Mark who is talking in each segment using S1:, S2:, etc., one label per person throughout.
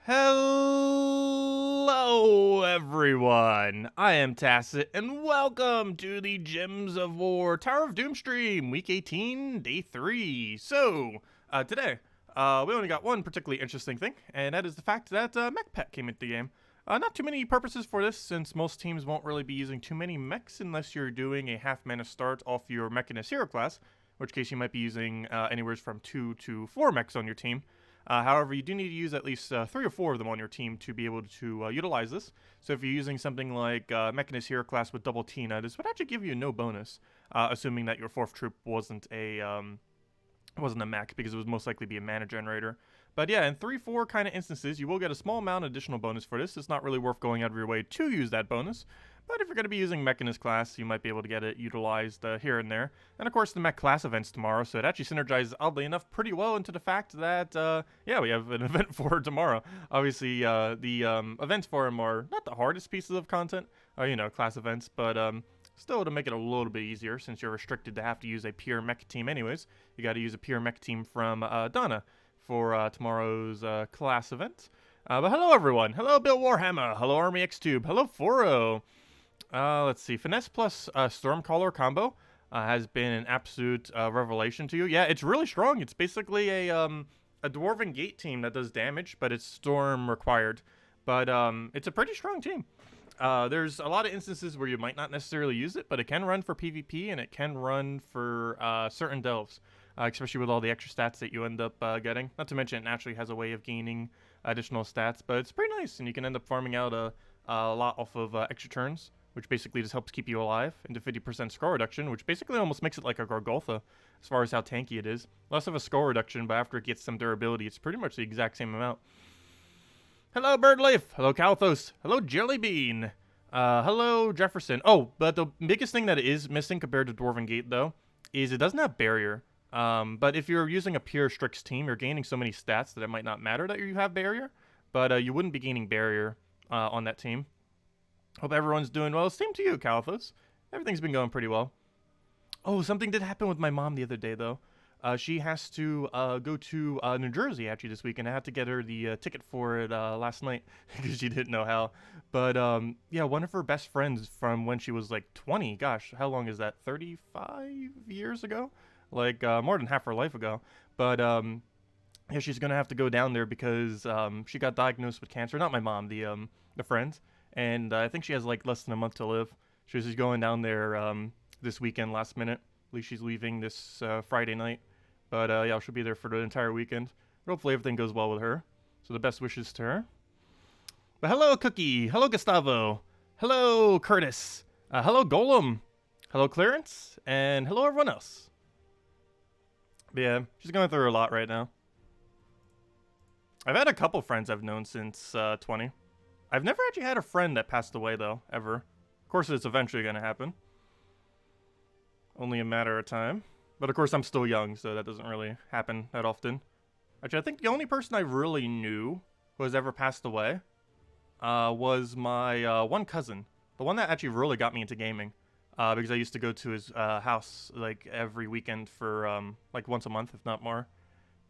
S1: Hello, everyone. I am Tacet, and welcome to the Gems of War Tower of Doom stream, Week 18, Day 3. So, today, we only got one particularly interesting thing, and that is the fact that Mech Pet came into the game. Not too many purposes for this, since most teams won't really be using too many mechs unless you're doing a half-mana start off your Mechanist hero class, in which case you might be using anywhere from 2 to 4 mechs on your team. However, you do need to use at least 3 or 4 of them on your team to be able to utilize this. So if you're using something like Mechanist Hero class with double Tina, this would actually give you no bonus, assuming that your 4th troop wasn't a mech, because it would most likely be a mana generator. But yeah, in 3-4 kind of instances, you will get a small amount of additional bonus for this. It's not really worth going out of your way to use that bonus. But if you're going to be using Mechanist class, you might be able to get it utilized here and there. And of course, the Mech class event's tomorrow, so it actually synergizes, oddly enough, pretty well into the fact that, yeah, we have an event for tomorrow. Obviously, the events for them are not the hardest pieces of content, you know, class events, but still to make it a little bit easier, since you're restricted to have to use a pure Mech team anyways. You got to use a pure Mech team from Donna for tomorrow's class event. But hello, everyone. Hello, Bill Warhammer. Hello, Army X Tube. Hello, Foro. Let's see. Finesse plus Stormcaller combo has been an absolute revelation to you. Yeah, it's really strong. It's basically a Dwarven Gate team that does damage, but it's Storm required. But it's a pretty strong team. There's a lot of instances where you might not necessarily use it, but it can run for PvP and it can run for certain delves, especially with all the extra stats that you end up getting. Not to mention it naturally has a way of gaining additional stats, but it's pretty nice, and you can end up farming out a lot off of extra turns, which basically just helps keep you alive, into 50% score reduction, which basically almost makes it like a Gargoltha as far as how tanky it is. Less of a score reduction, but after it gets some durability, it's pretty much the exact same amount. Hello, Birdleaf. Hello, Calthos. Hello, Jellybean. Hello, Jefferson. Oh, but the biggest thing that it is missing compared to Dwarven Gate, though, is it doesn't have Barrier. But if you're using a pure Strix team, you're gaining so many stats that it might not matter that you have Barrier, but you wouldn't be gaining Barrier on that team. Hope everyone's doing well. Same to you, Calthos. Everything's been going pretty well. Oh, something did happen with my mom the other day, though. She has to go to New Jersey, actually, this weekend. I had to get her the ticket for it last night because she didn't know how. But, yeah, one of her best friends from when she was, like, 20. Gosh, how long is that? 35 years ago? Like, more than half her life ago. But, yeah, she's going to have to go down there because she got diagnosed with cancer. Not my mom, the friend. And I think she has like less than a month to live. She's just going down there this weekend, last minute. At least she's leaving this Friday night. But yeah, she'll be there for the entire weekend. But hopefully everything goes well with her. So the best wishes to her. But hello, Cookie. Hello, Gustavo. Hello, Curtis. Hello, Golem. Hello, Clarence. And hello, everyone else. But yeah, she's going through a lot right now. I've had a couple friends I've known since 20. I've never actually had a friend that passed away, though, ever. Of course, it's eventually going to happen. Only a matter of time. But of course, I'm still young, so that doesn't really happen that often. Actually, I think the only person I really knew who has ever passed away was my one cousin. The one that actually really got me into gaming. Because I used to go to his house, like, every weekend for, like, once a month, if not more.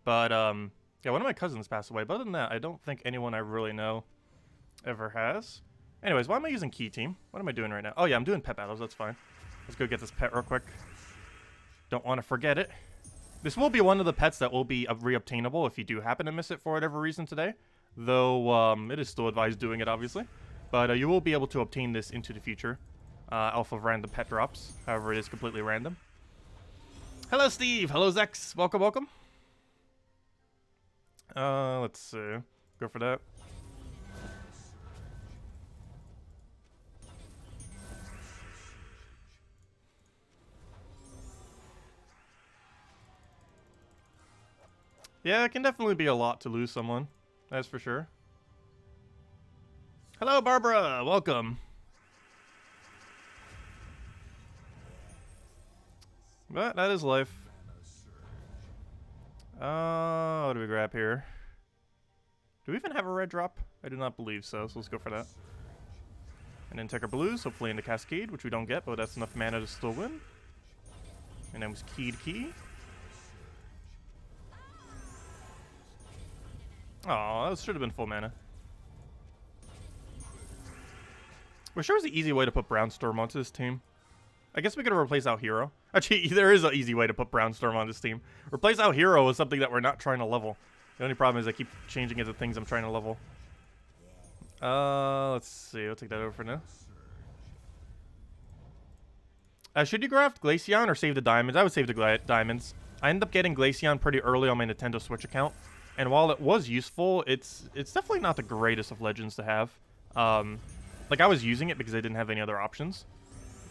S1: But, yeah, one of my cousins passed away. But other than that, I don't think anyone I really know ever has. Anyways, why am I using Key Team? What am I doing right now? Oh yeah, I'm doing pet battles, that's fine. Let's go get this pet real quick. Don't want to forget it. This will be one of the pets that will be reobtainable if you do happen to miss it for whatever reason today. Though, it is still advised doing it, obviously. But you will be able to obtain this into the future. Off of random pet drops. However, it is completely random. Hello, Steve! Hello, Zex! Welcome, welcome. Let's see. Go for that. Yeah, it can definitely be a lot to lose someone. That's for sure. Hello, Barbara! Welcome. But that is life. What do we grab here? Do we even have a red drop? I do not believe so, so let's go for that. And then take our blues, hopefully into Cascade, which we don't get, but that's enough mana to still win. And then was key to key. Oh, that should have been full mana. Wish there was an easy way to put Brownstorm onto this team. I guess we could replace out Hero. Actually, there is an easy way to put Brownstorm on this team. Replace out Hero with something that we're not trying to level. The only problem is I keep changing it to things I'm trying to level. Let's see. I'll take that over for now. Should you craft Glaceon or save the diamonds? I would save the diamonds. I ended up getting Glaceon pretty early on my Nintendo Switch account. And while it was useful, it's definitely not the greatest of legends to have. Like, I was using it because I didn't have any other options.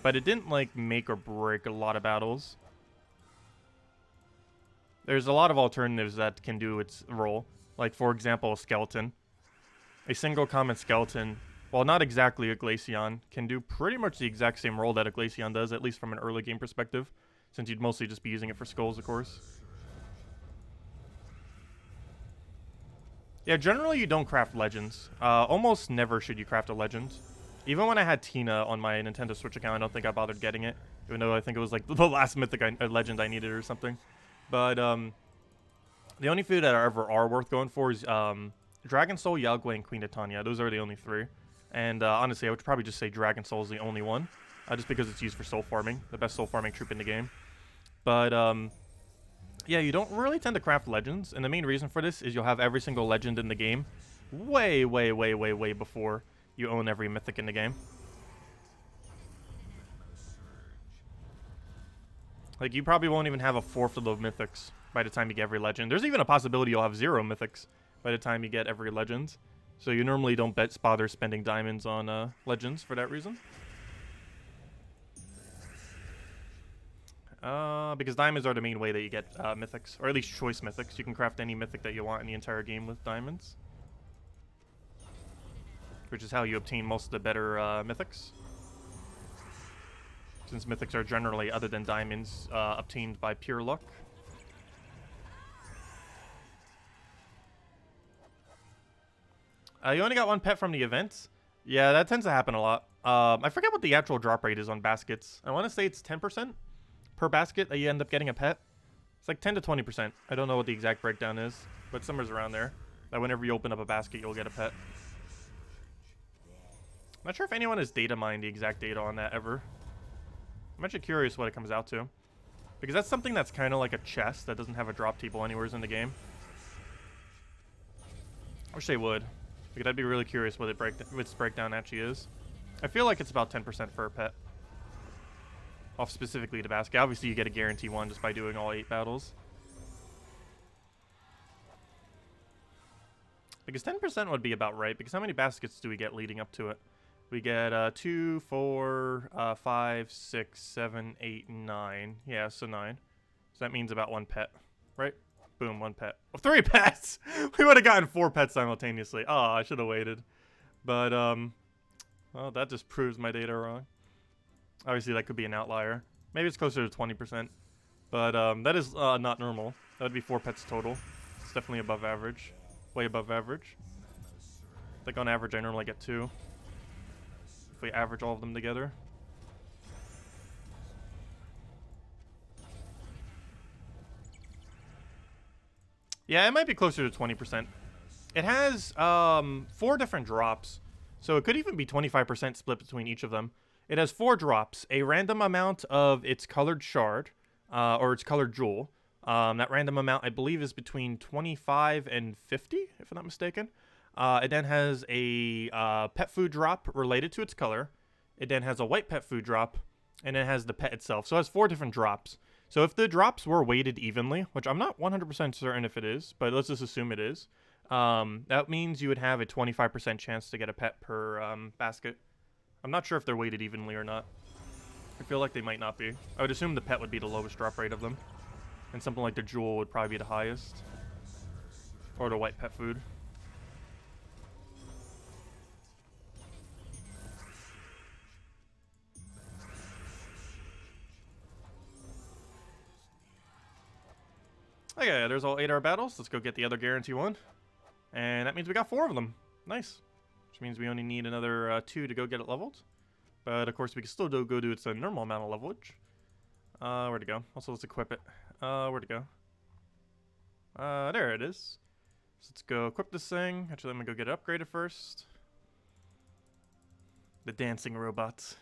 S1: But it didn't, like, make or break a lot of battles. There's a lot of alternatives that can do its role. Like, for example, a Skeleton. A single common Skeleton, while not exactly a Glaceon, can do pretty much the exact same role that a Glaceon does, at least from an early game perspective. Since you'd mostly just be using it for skulls, of course. Yeah, generally you don't craft legends. Almost never should you craft a legend. Even when I had Tina on my Nintendo Switch account, I don't think I bothered getting it. Even though I think it was like the last mythic legend I needed or something. But the only few that are worth going for is Dragon Soul, Yagwe, and Queen Titania. Those are the only three. And honestly, I would probably just say Dragon Soul is the only one. Just because it's used for soul farming. The best soul farming troop in the game. But yeah, you don't really tend to craft legends. And the main reason for this is you'll have every single legend in the game way before you own every mythic in the game. Like, you probably won't even have a fourth of the mythics by the time you get every legend. There's even a possibility you'll have 0 mythics by the time you get every legend. So you normally don't bother spending diamonds on legends for that reason. Because diamonds are the main way that you get mythics, or at least choice mythics. You can craft any mythic that you want in the entire game with diamonds. Which is how you obtain most of the better mythics. Since mythics are generally, other than diamonds, obtained by pure luck. You only got 1 pet from the event? Yeah, that tends to happen a lot. I forget what the actual drop rate is on baskets. I want to say it's 10% per basket that you end up getting a pet. It's like 10 to 20%. I don't know what the exact breakdown is, but somewhere's around there. That whenever you open up a basket, you'll get a pet. I'm not sure if anyone has data mined the exact data on that ever. I'm actually curious what it comes out to. Because that's something that's kind of like a chest that doesn't have a drop table anywhere in the game. I wish they would. Because I'd be really curious what its breakdown actually is. I feel like it's about 10% for a pet. Off specifically the basket. Obviously you get a guarantee one just by doing all 8 battles. Because 10% would be about right. Because how many baskets do we get leading up to it? We get 2, 4, 5, 6, 7, 8, 9. Yeah, so 9. So that means about 1 pet, right? Boom, 1 pet. Oh, 3 pets! We would have gotten 4 pets simultaneously. Oh, I should have waited. But, well, that just proves my data wrong. Obviously, that could be an outlier. Maybe it's closer to 20%. But, that is not normal. That would be 4 pets total. It's definitely above average. Way above average. I think on average, I normally get 2. If we average all of them together. Yeah, it might be closer to 20%. It has 4 different drops. So it could even be 25% split between each of them. It has 4 drops. A random amount of its colored shard, or its colored jewel. That random amount, I believe, is between 25 and 50, if I'm not mistaken. It then has a pet food drop related to its color. It then has a white pet food drop, and it has the pet itself. So it has 4 different drops. So if the drops were weighted evenly, which I'm not 100% certain if it is, but let's just assume it is, that means you would have a 25% chance to get a pet per basket. I'm not sure if they're weighted evenly or not. I feel like they might not be. I would assume the pet would be the lowest drop rate of them. And something like the jewel would probably be the highest. Or the white pet food. Okay, there's all 8 hour battles. Let's go get the other guarantee one. And that means we got 4 of them. Nice. Which means we only need another 2 to go get it leveled. But of course we can still go do its normal amount of levelage. Where'd it go? Also, let's equip it. Where'd it go? There it is. So let's go equip this thing. Actually, let me go get it upgraded first. The dancing robots.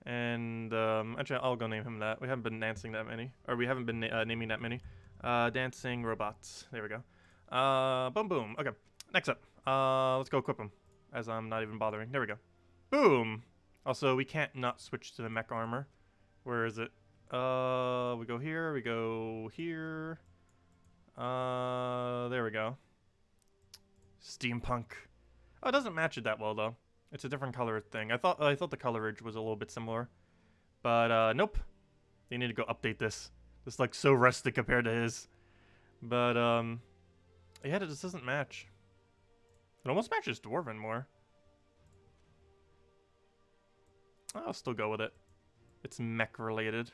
S1: And actually, I'll go name him that. We haven't been dancing that many, or we haven't been naming that many. Dancing robots. There we go. Boom, boom. Okay. Next up, let's go equip him, as I'm not even bothering. There we go. Boom. Also, we can't not switch to the mech armor. Where is it? We go here. We go here. There we go. Steampunk. Oh, it doesn't match it that well though. It's a different color thing. I thought the colorage was a little bit similar, but nope. They need to go update this. This looks so rustic compared to his. But yeah, it just doesn't match. It almost matches Dwarven more. I'll still go with it. It's mech related.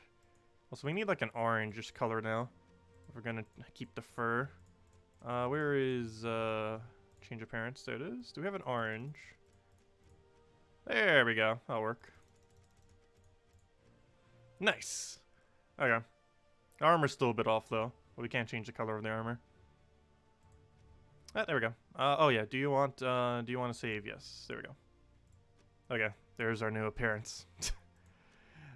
S1: Also, we need like an orange color now if we're gonna keep the fur. Where is change appearance? There it is. Do we have an orange? There we go. That'll work. Nice. Okay. Armor's still a bit off though, but we can't change the color of the armor. Ah, there we go. Oh yeah. Do you want to save? Yes. There we go. Okay. There's our new appearance.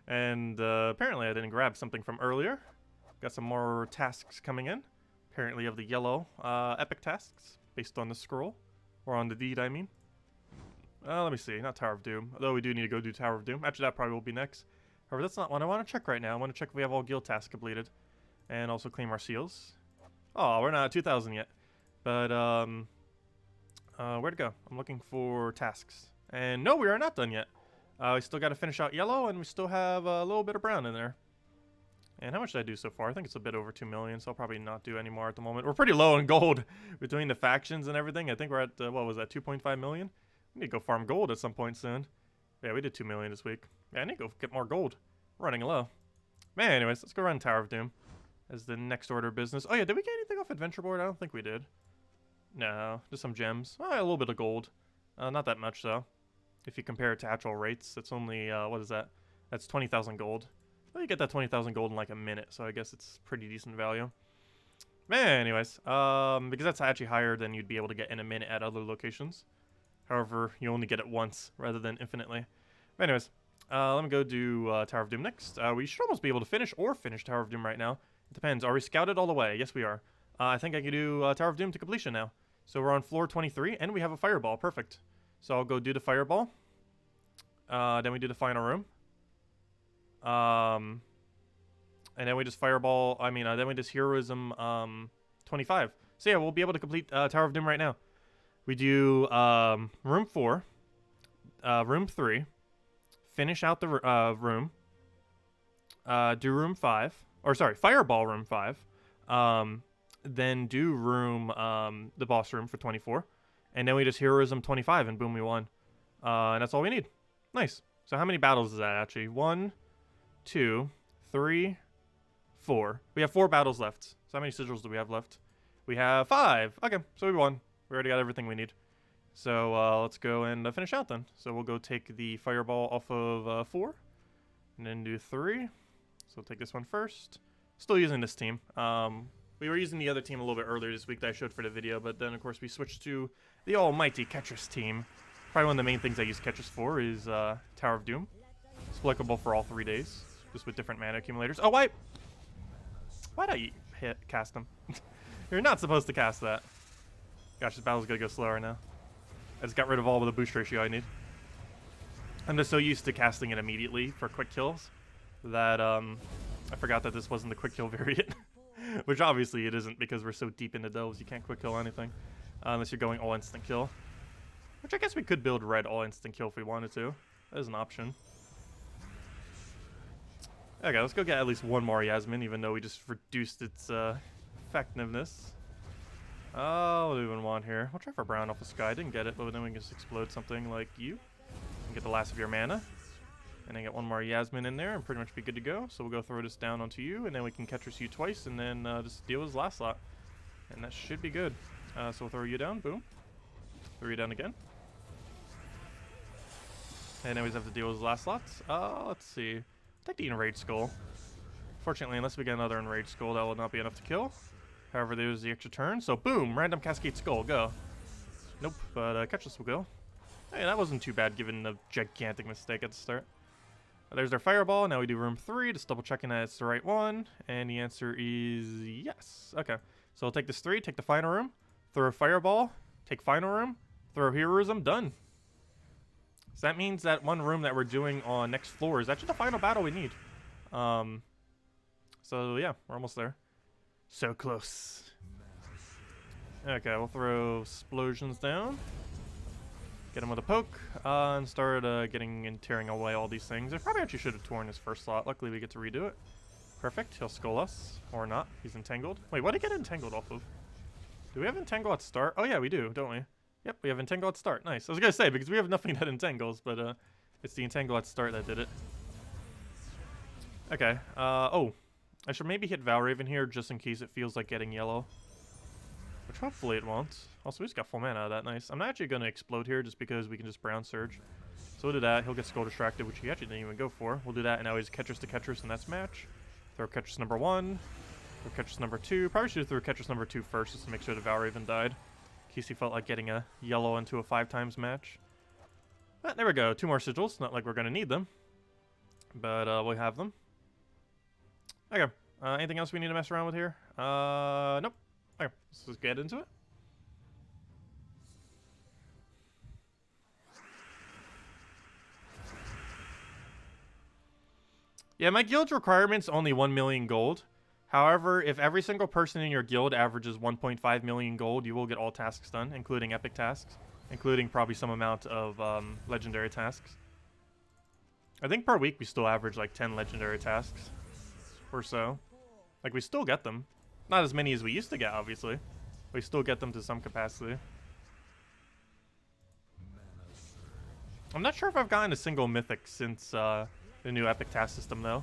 S1: And apparently I didn't grab something from earlier. Got some more tasks coming in. Apparently of the yellow epic tasks based on the scroll, or on the deed, I mean. Let me see. Not Tower of Doom. Although we do need to go do Tower of Doom. Actually, that probably will be next. However, that's not what I want to check right now. I want to check if we have all guild tasks completed. And also claim our seals. Oh, we're not at 2,000 yet. But, where'd it go? I'm looking for tasks. And no, we are not done yet. We still got to finish out yellow, and we still have a little bit of brown in there. And how much did I do so far? I think it's a bit over 2 million, so I'll probably not do any more at the moment. We're pretty low in gold between the factions and everything. I think we're at, what was that, 2.5 million? We need to go farm gold at some point soon. Yeah, we did 2 million this week. Yeah, I need to go get more gold. We're running low. Man, anyways, let's go run Tower of Doom as the next order of business. Oh yeah, did we get anything off Adventure Board? I don't think we did. No, just some gems. Oh, a little bit of gold. Not that much, though. If you compare it to actual rates, it's only, what is that? That's 20,000 gold. Well, you get that 20,000 gold in like a minute, so I guess it's pretty decent value. Man, anyways, because that's actually higher than you'd be able to get in a minute at other locations. However, you only get it once rather than infinitely. But anyways, let me go do Tower of Doom next. We should almost be able to finish Tower of Doom right now. It depends. Are we scouted all the way? Yes, we are. I think I can do Tower of Doom to completion now. So we're on floor 23, and we have a fireball. Perfect. So I'll go do the fireball. Then we do the final room. And then we just fireball. Then we just heroism 25. So yeah, we'll be able to complete Tower of Doom right now. We do room 4, room 3, finish out the room, do room 5, or sorry, fireball room 5, then do room the boss room for 24, and then we just heroism 25, and boom, we won. And that's all we need. Nice. So how many battles is that actually? 1, 2, 3, 4. We have 4 battles left. So how many sigils do we have left? We have 5. Okay, so we won. We already got everything we need. So let's go and finish out then. So we'll go take the fireball off of 4, and then do 3. So we'll take this one first. Still using this team. We were using the other team a little bit earlier this week that I showed for the video, but then of course we switched to the almighty Ketris team. Probably one of the main things I use Ketris for is Tower of Doom. It's applicable for all 3 days, just with different mana accumulators. Oh, wait! Why'd I cast him? You're not supposed to cast that. Gosh, this battle's gonna go slower now. I just got rid of all of the boost ratio I need. I'm just so used to casting it immediately for quick kills that I forgot that this wasn't the quick kill variant. Which obviously it isn't, because we're so deep into delves you can't quick kill anything. Unless you're going all instant kill. Which I guess we could build red all instant kill if we wanted to. That is an option. Okay, let's go get at least one more Yasmin, even though we just reduced its effectiveness. What do we even want here? We'll try for brown off the sky. Didn't get it, but then we can just explode something like you. And get the last of your mana. And then get one more Yasmin in there and pretty much be good to go. So we'll go throw this down onto you, and then we can Ketris you twice, and then just deal his last slot. And that should be good. So we'll throw you down. Boom. Throw you down again. And then we just have to deal with his last slots. Let's see. Take the Enraged Skull. Fortunately, unless we get another Enraged Skull, that will not be enough to kill. However, there's the extra turn. So boom, random Cascade Skull, go. Nope, but Catchless will go. Hey, that wasn't too bad given the gigantic mistake at the start. There's our Fireball. Now we do room 3, just double checking that it's the right one. And the answer is yes. Okay, so we'll take this 3, take the final room, throw a Fireball, take final room, throw Heroism, done. So that means that one room that we're doing on next floor is actually the final battle we need. So yeah, we're almost there. So close. Okay, we'll throw Explosions down. Get him with a poke, and start getting and tearing away all these things. I probably actually should have torn his first slot. Luckily, we get to redo it. Perfect. He'll skull us. Or not. He's entangled. Wait, what did he get entangled off of? Do we have entangle at start? Oh, yeah, we do, don't we? Yep, we have entangle at start. Nice. I was going to say, because we have nothing that entangles, but it's the entangle at start that did it. Okay. Oh, I should maybe hit Valraven here just in case it feels like getting yellow. Which hopefully it won't. Also, we just got full mana out of that. Nice. I'm not actually going to explode here just because we can just Brown Surge. So we'll do that. He'll get Skull Distracted, which he actually didn't even go for. We'll do that, and now he's Catchers to Catchers, and that's match. Throw Catchers number 1. Throw Catchers number 2. Probably should have threw Catchers number 2 first just to make sure the Valraven died. In case he felt like getting a yellow into a 5x match. But there we go. 2 more Sigils. Not like we're going to need them. But we'll have them. Okay. Anything else we need to mess around with here? Nope. Okay, let's just get into it. Yeah, my guild's requirement's only 1 million gold. However, if every single person in your guild averages 1.5 million gold, you will get all tasks done, including epic tasks, including probably some amount of legendary tasks. I think per week we still average like 10 legendary tasks or so. Like, we still get them. Not as many as we used to get, obviously. We still get them to some capacity. I'm not sure if I've gotten a single mythic since the new epic task system, though.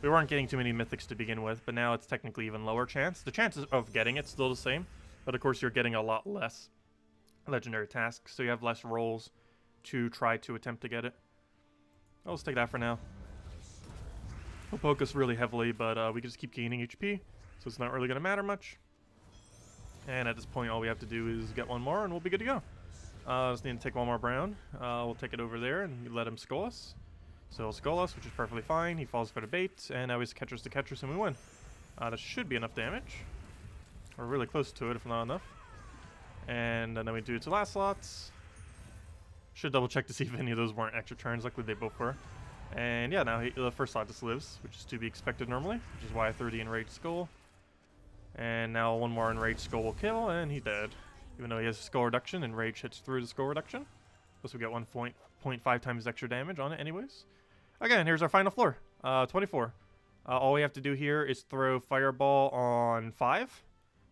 S1: We weren't getting too many mythics to begin with, but now it's technically even lower chance. The chances of getting it's still the same, but of course you're getting a lot less legendary tasks, so you have less rolls to try to attempt to get it. I'll just take that for now. He'll poke us really heavily, but we can just keep gaining HP, so it's not really going to matter much. And at this point, all we have to do is get one more, and we'll be good to go. Just need to take one more brown. We'll take it over there and let him skull us. So he'll skull us, which is perfectly fine. He falls for the bait, and now he's Catchers to Catchers, and we win. That should be enough damage. We're really close to it, if not enough. And then we do 2 last slots. Should double check to see if any of those weren't extra turns. Luckily, they both were. And yeah, now the first slot just lives, which is to be expected normally, which is why I threw the Enraged Skull. And now one more Enraged Skull will kill, and he's dead. Even though he has Skull Reduction, and Rage hits through the Skull Reduction. Plus we get 1.5 times extra damage on it anyways. Again, here's our final floor, 24. All we have to do here is throw Fireball on 5,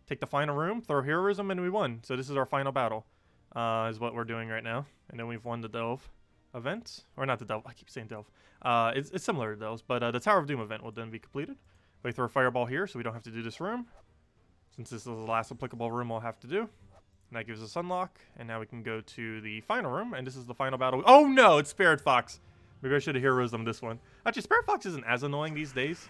S1: take the final room, throw Heroism, and we won. So this is our final battle, is what we're doing right now. And then we've won the Delve event. Or not the Delve, I keep saying Delve. It's similar to Delves, but the Tower of Doom event will then be completed. We throw a Fireball here, so we don't have to do this room. Since this is the last applicable room we'll have to do. And that gives us unlock, and now we can go to the final room, and this is the final battle. Oh no, it's Spirit Fox. Maybe I should have Heroism this one. Actually, Spirit Fox isn't as annoying these days.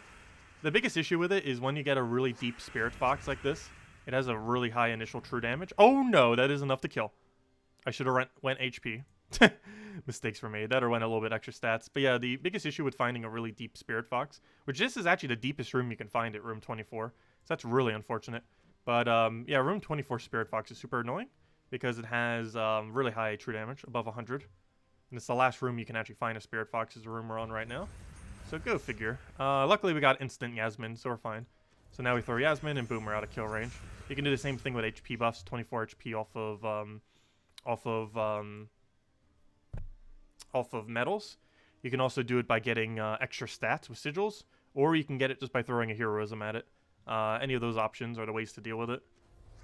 S1: The biggest issue with it is when you get a really deep Spirit Fox like this, it has a really high initial true damage. Oh no, that is enough to kill. I should have went HP. Mistakes were made. That or went a little bit extra stats. But yeah, the biggest issue with finding a really deep Spirit Fox, which this is actually the deepest room you can find at room 24. So that's really unfortunate. But yeah, room 24 Spirit Fox is super annoying because it has really high true damage, above 100. And it's the last room you can actually find a Spirit Fox is the room we're on right now. So go figure. Luckily we got instant Yasmin, so we're fine. So now we throw Yasmin and boom, we're out of kill range. You can do the same thing with HP buffs, 24 HP off of metals. You can also do it by getting extra stats with sigils, or you can get it just by throwing a heroism at it. Any of those options are the ways to deal with it.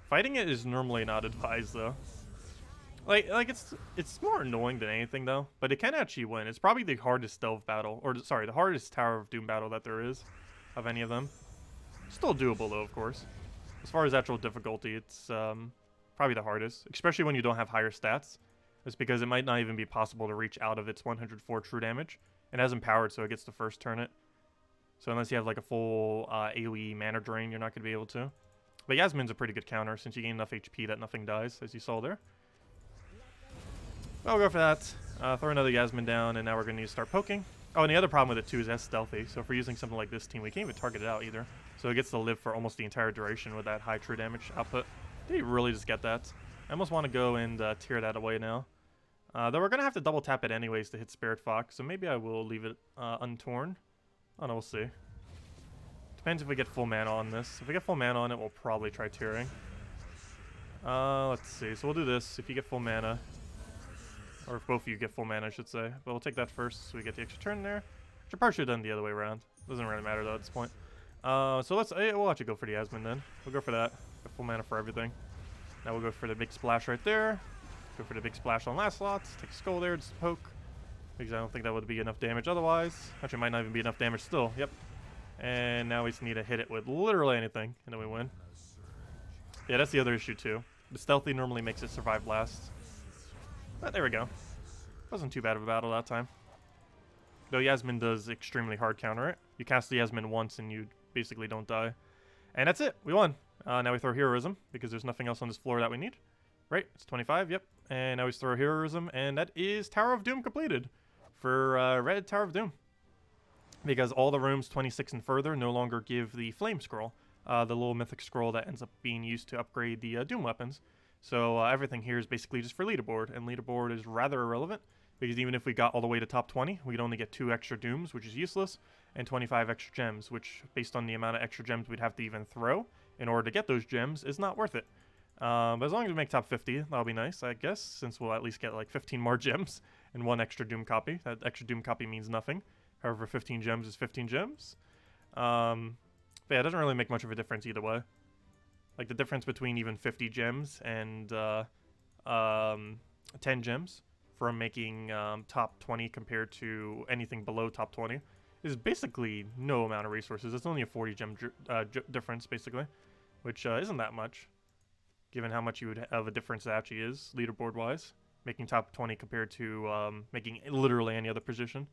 S1: Fighting it is normally not advised though. Like it's more annoying than anything though, but it can actually win. It's probably the hardest Delve battle, or sorry, the hardest Tower of Doom battle that there is of any of them. Still doable though, of course. As far as actual difficulty, it's probably the hardest, especially when you don't have higher stats. It's because it might not even be possible to reach out of its 104 true damage. It has empowered, so it gets to first turn it. So unless you have like a full AoE mana drain, you're not going to be able to. But Yasmin's a pretty good counter since you gain enough HP that nothing dies, as you saw there. I'll go for that. Throw another Yasmin down, and now we're going to need to start poking. Oh, and the other problem with it too is that's stealthy. So if we're using something like this team, we can't even target it out either. So it gets to live for almost the entire duration with that high true damage output. Did you really just get that? I almost want to go and tear that away now. Though we're going to have to double tap it anyways to hit Spirit Fox, so maybe I will leave it untorn. Oh no, we'll see. Depends if we get full mana on this. If we get full mana on it, we'll probably try tearing. Let's see. So we'll do this. If you get full mana, or if both of you get full mana, I should say. But we'll take that first so we get the extra turn there. Should probably have done the other way around. Doesn't really matter though at this point. So we'll actually go for the Yasmin then. We'll go for that. Get full mana for everything. Now we'll go for the big splash right there. Go for the big splash on last slot. Take a skull there, just poke. Because I don't think that would be enough damage otherwise. Actually, it might not even be enough damage still. Yep. And now we just need to hit it with literally anything, and then we win. Yeah, that's the other issue too. The stealthy normally makes it survive last. But there we go. Wasn't too bad of a battle that time. Though Yasmin does extremely hard counter it. You cast the Yasmin once and you basically don't die. And that's it. We won. Now we throw Heroism because there's nothing else on this floor that we need. Right? It's 25. Yep. And now we throw Heroism, and that is Tower of Doom completed for Red Tower of Doom. Because all the rooms 26 and further no longer give the Flame Scroll, the little mythic scroll that ends up being used to upgrade the Doom weapons. So everything here is basically just for leaderboard, and leaderboard is rather irrelevant, because even if we got all the way to top 20, we'd only get 2 extra Dooms, which is useless, and 25 extra gems, which, based on the amount of extra gems we'd have to even throw in order to get those gems, is not worth it. But as long as we make top 50, that'll be nice, I guess, since we'll at least get like 15 more gems and 1 extra Doom copy. That extra Doom copy means nothing. However, 15 gems is 15 gems. But yeah, it doesn't really make much of a difference either way. Like, the difference between even 50 gems and 10 gems from making top 20 compared to anything below top 20 is basically no amount of resources. It's only a 40 gem difference, basically, which isn't that much, given how much you would have a difference that actually is, leaderboard-wise, making top 20 compared to making literally any other position.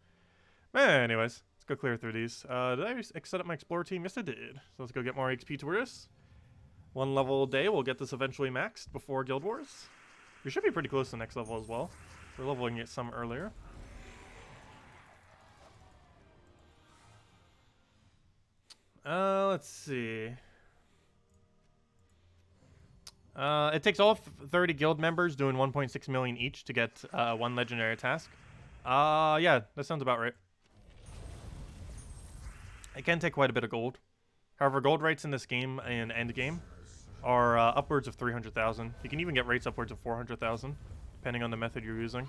S1: Anyways, let's go clear through these. Did I set up my Explorer team? Yes, I did. So let's go get more XP to this. 1 level a day, we'll get this eventually maxed before Guild Wars. We should be pretty close to the next level as well. We're leveling it some earlier. Let's see. It takes all 30 guild members doing 1.6 million each to get 1 legendary task. Yeah, that sounds about right. It can take quite a bit of gold. However, gold rates in this game and end game are upwards of 300,000. You can even get rates upwards of 400,000, depending on the method you're using.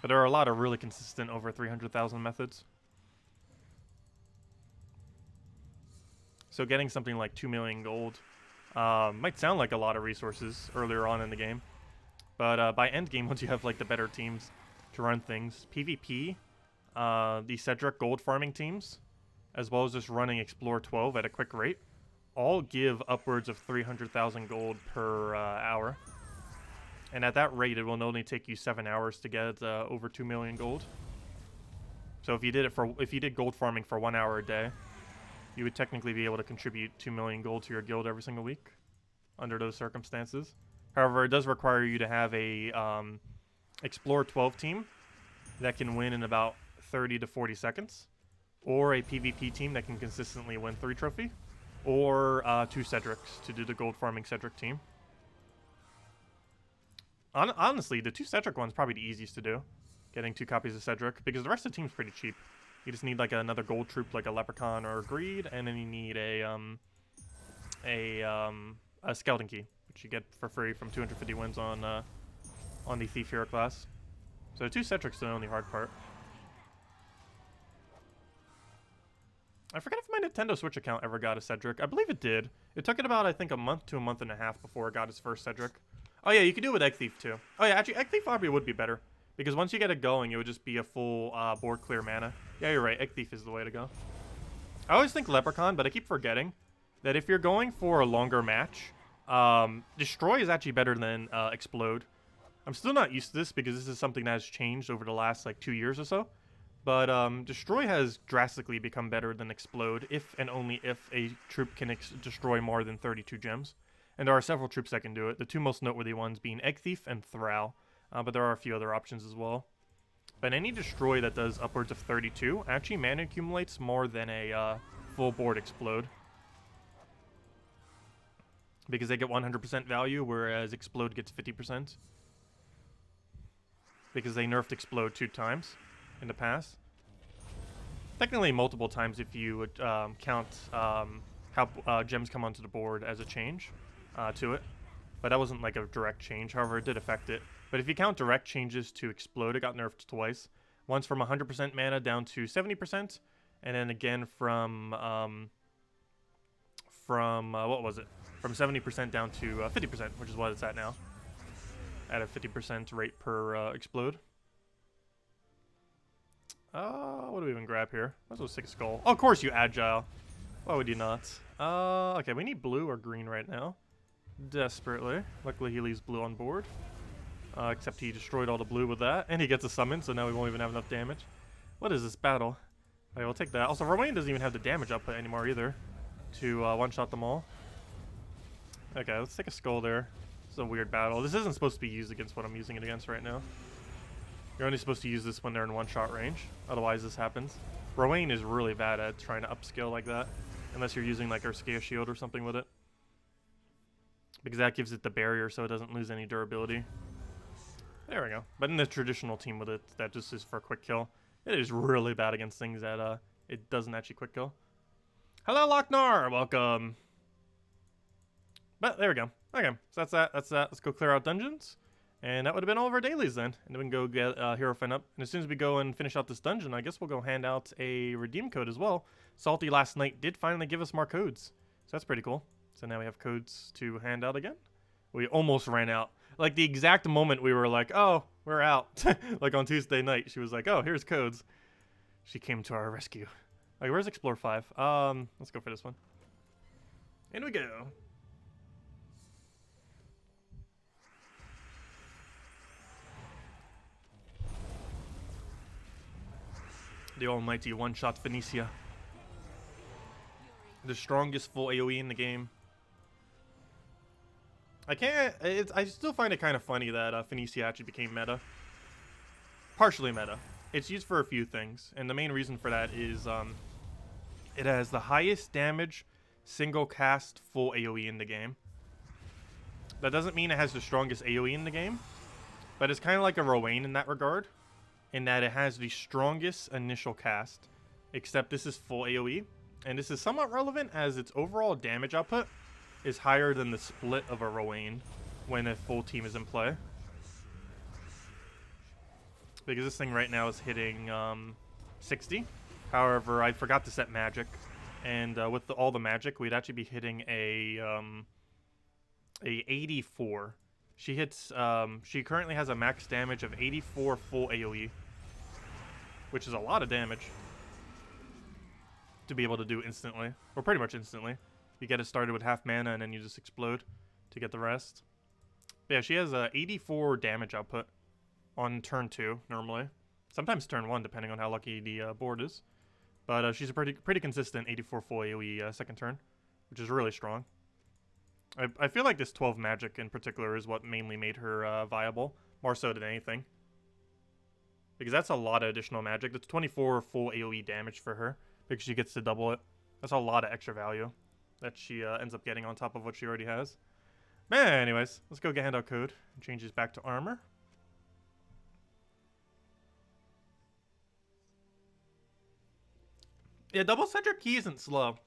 S1: But there are a lot of really consistent over 300,000 methods. So getting something like 2 million gold might sound like a lot of resources earlier on in the game. But by end game, once you have like the better teams to run things, PvP, the Cedric gold farming teams, as well as just running Explore 12 at a quick rate, all give upwards of 300,000 gold per hour. And at that rate, it will only take you 7 hours to get over 2 million gold. So if you did gold farming for 1 hour a day, you would technically be able to contribute 2 million gold to your guild every single week under those circumstances. However, it does require you to have a Explore 12 team that can win in about 30 to 40 seconds, or a PvP team that can consistently win 3 trophy, or 2 Cedrics to do the gold farming Cedric team. Honestly, the 2 Cedric one's probably the easiest to do, getting 2 copies of Cedric, because the rest of the team's pretty cheap. You just need like another gold troop like a Leprechaun or a Greed, and then you need a Skeleton Key, which you get for free from 250 wins on the Thief Hero class. So 2 Cedrics is the only hard part. I forget if my Nintendo Switch account ever got a Cedric. I believe it did. It took it about, I think, a month to a month and a half before it got its first Cedric. Oh yeah, you could do it with Egg Thief too. Oh yeah, actually, Egg Thief probably would be better, because once you get it going, it would just be a full board clear mana. Yeah, you're right. Egg Thief is the way to go. I always think Leprechaun, but I keep forgetting that if you're going for a longer match, Destroy is actually better than Explode. I'm still not used to this because this is something that has changed over the last like 2 years or so. But Destroy has drastically become better than Explode if and only if a troop can destroy more than 32 gems. And there are several troops that can do it, the two most noteworthy ones being Egg Thief and Thrall. But there are a few other options as well. But any Destroy that does upwards of 32 actually mana accumulates more than a full board Explode. Because they get 100% value, whereas Explode gets 50%. Because they nerfed Explode 2 times in the past. Technically multiple times if you count how gems come onto the board as a change to it. But that wasn't like a direct change, however it did affect it. But if you count direct changes to Explode, it got nerfed twice. Once from 100% mana down to 70%, and then again from what was it? From 70% down to 50%, which is what it's at now. At a 50% rate per Explode. What do we even grab here? Might as well stick a skull. Oh, of course you Agile. Why would you not? Okay, we need blue or green right now. Desperately. Luckily he leaves blue on board. Except he destroyed all the blue with that. And he gets a summon, so now we won't even have enough damage. What is this battle? Okay, we'll take that. Also, Rowan doesn't even have the damage output anymore either. To one-shot them all. Okay, let's take a skull there. This is a weird battle. This isn't supposed to be used against what I'm using it against right now. You're only supposed to use this when they're in one-shot range. Otherwise, this happens. Rowan is really bad at trying to upskill like that. Unless you're using like Urskea Shield or something with it. Because that gives it the barrier so it doesn't lose any durability. There we go. But in the traditional team with it, that just is for a quick kill. It is really bad against things that it doesn't actually quick kill. Hello, Lochnar! Welcome. But there we go. Okay, so that's that. That's that. Let's go clear out dungeons. And that would have been all of our dailies then. And then we can go get Hero Fin up. And as soon as we go and finish out this dungeon, I guess we'll go hand out a redeem code as well. Salty last night did finally give us more codes. So that's pretty cool. So now we have codes to hand out again. We almost ran out. Like the exact moment we were like, oh, we're out. Like on Tuesday night, she was like, oh, here's codes. She came to our rescue. Like, where's Explore 5? Let's go for this one. In we go. The almighty one-shot Phoenicia. The strongest full AoE in the game. I still find it kind of funny that Phoenicia actually became meta. Partially meta. It's used for a few things, and the main reason for that is it has the highest damage single cast full AoE in the game. That doesn't mean it has the strongest AoE in the game, but it's kind of like a Rowan in that regard, in that it has the strongest initial cast, except this is full AoE, and this is somewhat relevant as its overall damage output is higher than the split of a Rowan when a full team is in play. Because this thing right now is hitting 60. However, I forgot to set magic, and with all the magic, we'd actually be hitting a 84. She hits. She currently has a max damage of 84 full AoE, which is a lot of damage to be able to do instantly, or pretty much instantly. You get it started with half mana, and then you just explode to get the rest. But yeah, she has a 84 damage output on turn 2 normally. Sometimes turn 1, depending on how lucky the board is. But she's a pretty consistent 84 full AoE second turn, which is really strong. I feel like this 12 magic in particular is what mainly made her viable, more so than anything. Because that's a lot of additional magic. That's 24 full AoE damage for her, because she gets to double it. That's a lot of extra value that she ends up getting on top of what she already has. Man, anyways, let's go get handout code. And change these back to armor. Yeah, double Cedric key isn't slow.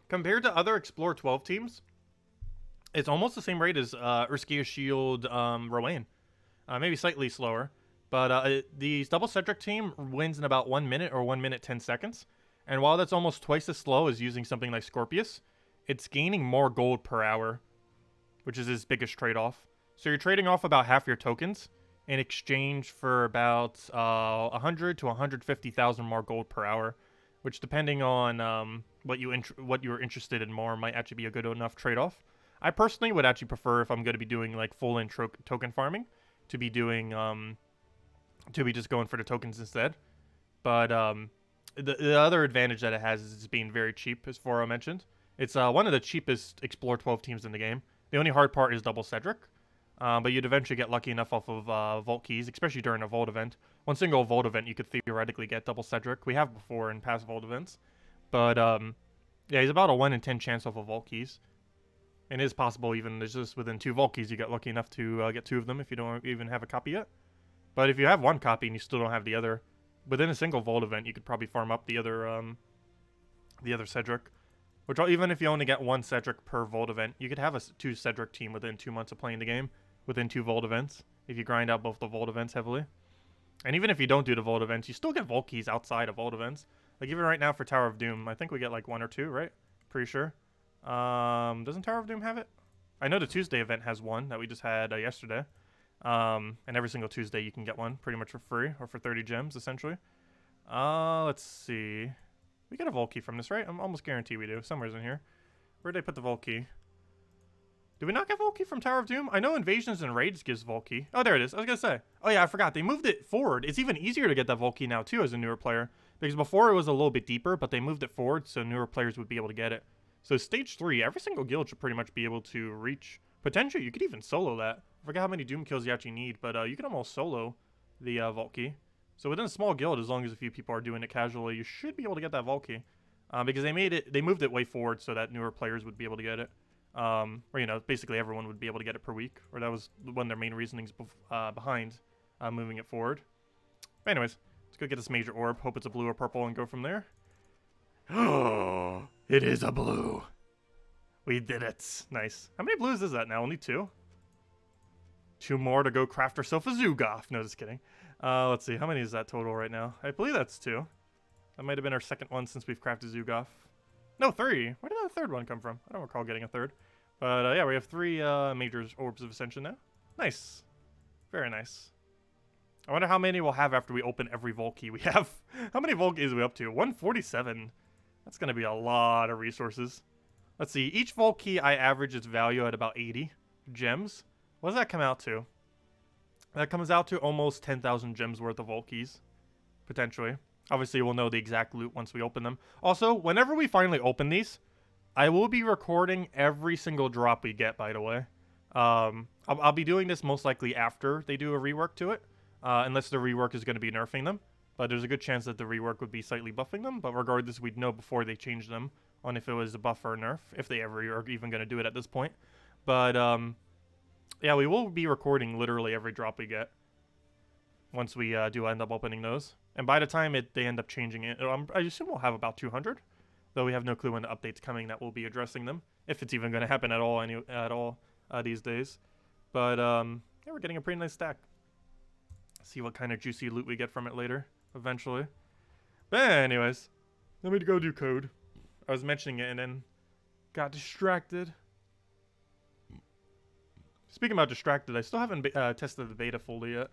S1: Compared to other Explore 12 teams, it's almost the same rate as Urskea Shield Rowan. Maybe slightly slower. But the double Cedric team wins in about 1 minute or 1 minute 10 seconds. And while that's almost twice as slow as using something like Scorpius, it's gaining more gold per hour, which is his biggest trade-off. So you're trading off about half your tokens in exchange for about 100 to 150,000 more gold per hour, which, depending on what you're interested in more, might actually be a good enough trade-off. I personally would actually prefer, if I'm going to be doing like full-in token farming, to be doing just going for the tokens instead. But the other advantage that it has is it's being very cheap, as Foro mentioned. It's one of the cheapest Explore 12 teams in the game. The only hard part is double Cedric. But you'd eventually get lucky enough off of Vault keys, especially during a Vault event. One single Vault event, you could theoretically get double Cedric. We have before in past Vault events. But, yeah, he's about a 1 in 10 chance off of Vault keys. And it is possible even there's just within 2 Vault keys you get lucky enough to get 2 of them if you don't even have a copy yet. But if you have 1 copy and you still don't have the other, within a single Vault event, you could probably farm up the other Cedric. Which, even if you only get 1 Cedric per Vault event, you could have a 2 Cedric team within 2 months of playing the game. Within 2 Vault events, if you grind out both the Vault events heavily. And even if you don't do the Vault events, you still get Vault keys outside of Vault events. Like even right now for Tower of Doom, I think we get like 1 or 2, right? Pretty sure. Doesn't Tower of Doom have it? I know the Tuesday event has 1 that we just had yesterday. And every single Tuesday you can get 1 pretty much for free or for 30 gems essentially. Let's see. We get a Vault key from this, right? I'm almost guaranteed we do. Somewhere's in here. Where'd they put the Vault key? Did we not get Vault key from Tower of Doom? I know Invasions and Raids gives Vault key. Oh, there it is. I was gonna say. Oh yeah, I forgot. They moved it forward. It's even easier to get that Vault key now too as a newer player. Because before it was a little bit deeper, but they moved it forward so newer players would be able to get it. So stage 3, every single guild should pretty much be able to reach. Potentially, you could even solo that. I forget how many Doom kills you actually need, but you can almost solo the Vault key. So within a small guild, as long as a few people are doing it casually, you should be able to get that Vault key. Because they moved it way forward so that newer players would be able to get it. Or, you know, basically everyone would be able to get it per week. Or that was one of their main reasonings behind moving it forward. But anyways, let's go get this major orb. Hope it's a blue or purple and go from there. Oh, it is a blue. We did it. Nice. How many blues is that now? Only 2? 2 more to go craft ourselves a Zoogoth. No, just kidding. Let's see. How many is that total right now? I believe that's 2. That might have been our second one since we've crafted Zoogoth. No, 3. Where did the third one come from? I don't recall getting a third. But yeah, we have 3 major orbs of ascension now. Nice. Very nice. I wonder how many we'll have after we open every Vault key we have. How many Vault keys are we up to? 147. That's going to be a lot of resources. Let's see. Each Vault key I average its value at about 80 gems. What does that come out to? That comes out to almost 10,000 gems worth of Vault keys. Potentially. Obviously, we'll know the exact loot once we open them. Also, whenever we finally open these, I will be recording every single drop we get, by the way. I'll be doing this most likely after they do a rework to it. Unless the rework is going to be nerfing them. But there's a good chance that the rework would be slightly buffing them. But regardless, we'd know before they change them on if it was a buff or a nerf. If they ever are even going to do it at this point. But, yeah, we will be recording literally every drop we get. Once we do end up opening those. And by the time they end up changing it, I assume we'll have about 200. Though we have no clue when the update's coming that will be addressing them. If it's even going to happen at all these days. But, yeah, we're getting a pretty nice stack. See what kind of juicy loot we get from it later, eventually. But anyways, let me go do code. I was mentioning it and then got distracted. Speaking about distracted, I still haven't tested the beta fully yet.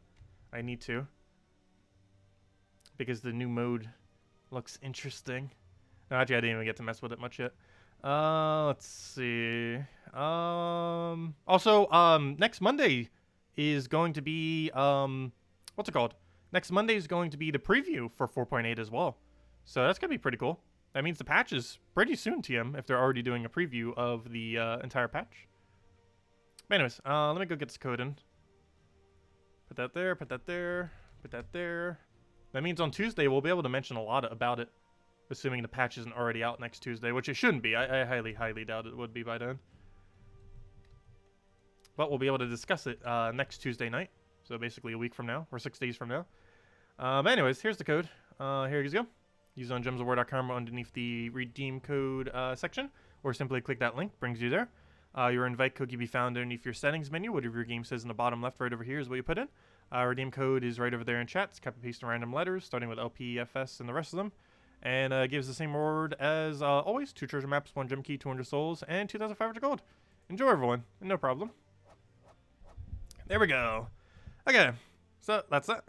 S1: I need to. Because the new mode looks interesting. No, actually, I didn't even get to mess with it much yet. Let's see. Also, next Monday is going to be, what's it called? Next Monday is going to be the preview for 4.8 as well. So that's going to be pretty cool. That means the patch is pretty soon, TM, if they're already doing a preview of the entire patch. But anyways, let me go get this code in. Put that there, put that there, put that there. That means on Tuesday we'll be able to mention a lot about it. Assuming the patch isn't already out next Tuesday, which it shouldn't be. I highly, highly doubt it would be by then. But we'll be able to discuss it next Tuesday night. So basically a week from now, or 6 days from now. But anyways, here's the code. Here you go. Use on gemsofwar.com underneath the redeem code section. Or simply click that link, brings you there. Your invite code can be found underneath your settings menu. Whatever your game says in the bottom left, right over here is what you put in. Redeem code is right over there in chat. It's copy paste random letters, starting with LP, FS, and the rest of them. And gives the same reward as always. 2 treasure maps, 1 gem key, 200 souls, and 2,500 gold. Enjoy, everyone. No problem. There we go. Okay, so that's it.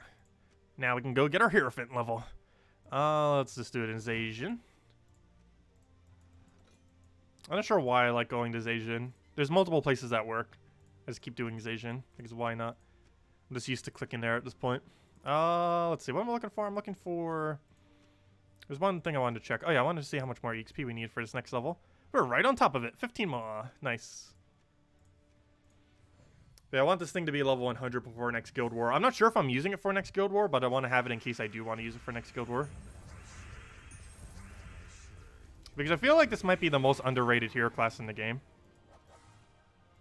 S1: Now we can go get our Hierophant level. Let's just do it in Zacian. I'm not sure why I like going to Zacian. There's multiple places that work. I just keep doing Zacian, because why not? I'm just used to clicking there at this point. Let's see, what am I looking for? I'm looking for There's one thing I wanted to check. Oh yeah, I wanted to see how much more EXP we need for this next level. We're right on top of it. 15 more. Nice. Yeah, I want this thing to be level 100 before next Guild War. I'm not sure if I'm using it for next Guild War, but I want to have it in case I do want to use it for next Guild War. Because I feel like this might be the most underrated hero class in the game.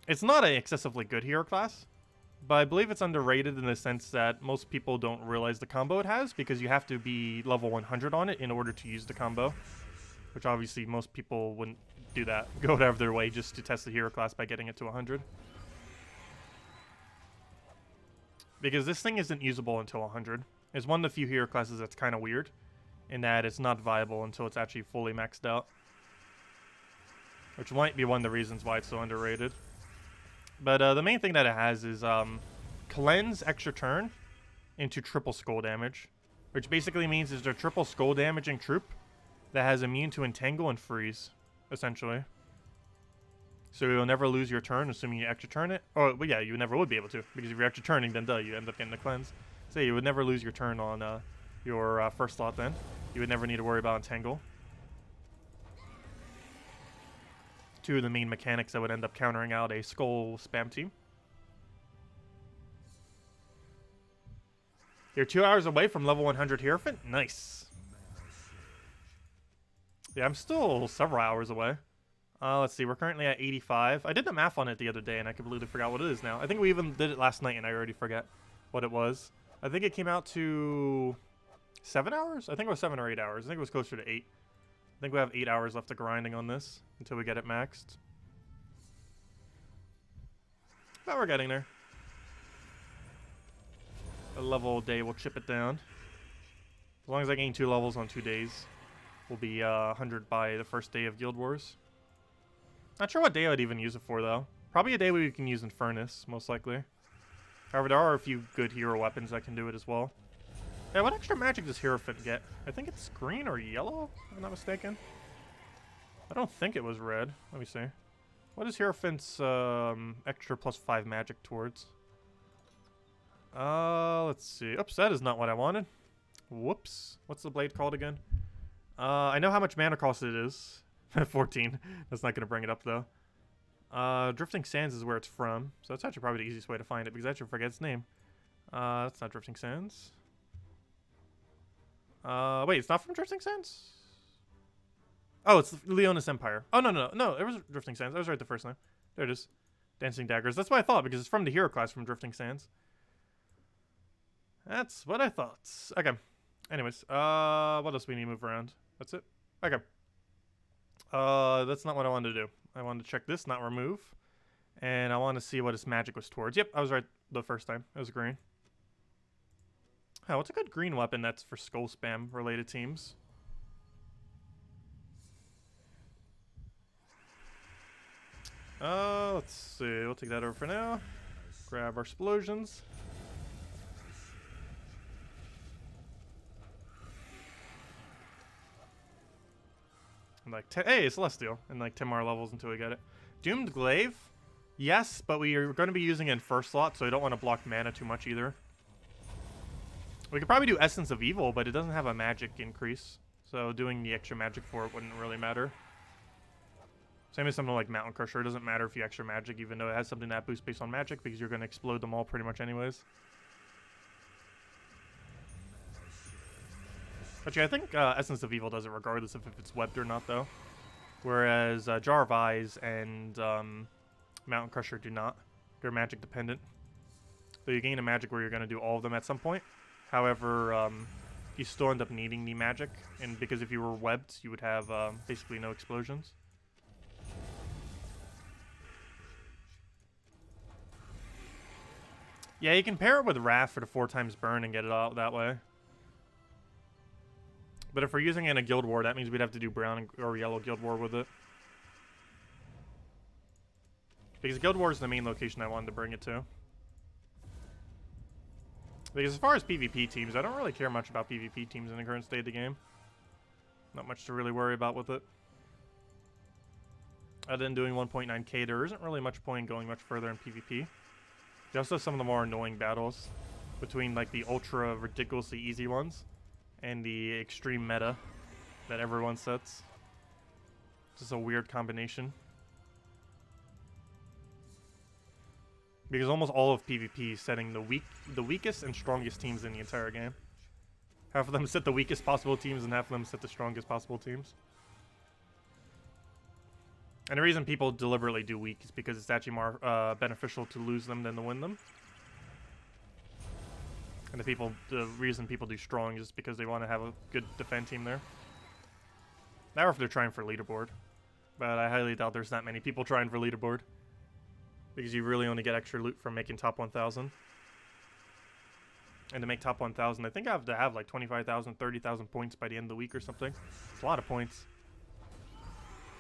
S1: It's not an excessively good hero class, but I believe it's underrated in the sense that most people don't realize the combo it has, because you have to be level 100 on it in order to use the combo. Which obviously most people wouldn't do that. Go out of their way just to test the hero class by getting it to 100. Because this thing isn't usable until 100. It's one of the few hero classes that's kind of weird, in that it's not viable until it's actually fully maxed out. Which might be one of the reasons why it's so underrated. But the main thing that it has is cleanse extra turn into triple skull damage. Which basically means it's a triple skull damaging troop that has immune to entangle and freeze, essentially. So you'll never lose your turn, assuming you extra turn it. Oh, well, yeah, you never would be able to, because if you're extra turning, then you end up getting the cleanse. So you would never lose your turn on your first slot then. You would never need to worry about entangle. Two of the main mechanics that would end up countering out a skull spam team. You're 2 hours away from level 100 Hierophant? Nice. Yeah, I'm still several hours away. Let's see, we're currently at 85. I did the math on it the other day, and I completely forgot what it is now. I think we even did it last night, and I already forget what it was. I think it came out to 7 hours? I think it was 7 or 8 hours. I think it was closer to 8. I think we have 8 hours left of grinding on this until we get it maxed. But we're getting there. A level day will chip it down. As long as I gain 2 levels on 2 days, we'll be 100 by the first day of Guild Wars. Not sure what day I'd even use it for, though. Probably a day we can use in Furnace, most likely. However, there are a few good hero weapons that can do it as well. Yeah, what extra magic does Hierophant get? I think it's green or yellow, if I'm not mistaken. I don't think it was red. Let me see. What is Hierophant's extra +5 magic towards? Let's see. Oops, that is not what I wanted. Whoops. What's the blade called again? I know how much mana cost it is. 14. That's not going to bring it up, though. Drifting Sands is where it's from. So that's actually probably the easiest way to find it, because I actually forget its name. That's not Drifting Sands. Wait, it's not from Drifting Sands? Oh, it's Leonis Empire. Oh, no, it was Drifting Sands. I was right the first time. There it is. Dancing Daggers. That's what I thought, because it's from the hero class from Drifting Sands. That's what I thought. Okay. Anyways, what else we need to move around? That's it? Okay. That's not what I wanted to do. I wanted to check this, not remove. And I want to see what its magic was towards. Yep, I was right the first time. It was green. Oh, what's a good green weapon that's for skull spam related teams? Let's see. We'll take that over for now. Grab our explosions. Like hey, Celestial, and like 10 more levels until we get it. Doomed Glaive, yes, but we are going to be using it in first slot, so I don't want to block mana too much either. We could probably do Essence of Evil, but it doesn't have a magic increase, so doing the extra magic for it wouldn't really matter. Same as something like Mountain Crusher. It doesn't matter if you extra magic, even though it has something that boosts based on magic, because you're going to explode them all pretty much anyways. Actually, I think Essence of Evil does it regardless of if it's webbed or not, though. Whereas Jar of Eyes and Mountain Crusher do not. They're magic dependent. So you gain a magic where you're going to do all of them at some point. However, you still end up needing the magic. And because if you were webbed, you would have basically no explosions. Yeah, you can pair it with Wrath for the 4 times burn and get it out that way. But if we're using it in a Guild War, that means we'd have to do brown or yellow Guild War with it. Because Guild War is the main location I wanted to bring it to. Because as far as PvP teams, I don't really care much about PvP teams in the current state of the game. Not much to really worry about with it. Other than doing 1.9k, there isn't really much point in going much further in PvP. Just as some of the more annoying battles between like the ultra ridiculously easy ones and the extreme meta that everyone sets. Just a weird combination. Because almost all of PvP is setting the weakest and strongest teams in the entire game. Half of them set the weakest possible teams, and half of them set the strongest possible teams. And the reason people deliberately do weak is because it's actually more beneficial to lose them than to win them. And the reason people do strong is because they want to have a good defend team there. Or if they're trying for leaderboard. But I highly doubt there's that many people trying for leaderboard. Because you really only get extra loot from making top 1,000. And to make top 1,000, I think I have to have like 25,000, 30,000 points by the end of the week or something. It's a lot of points.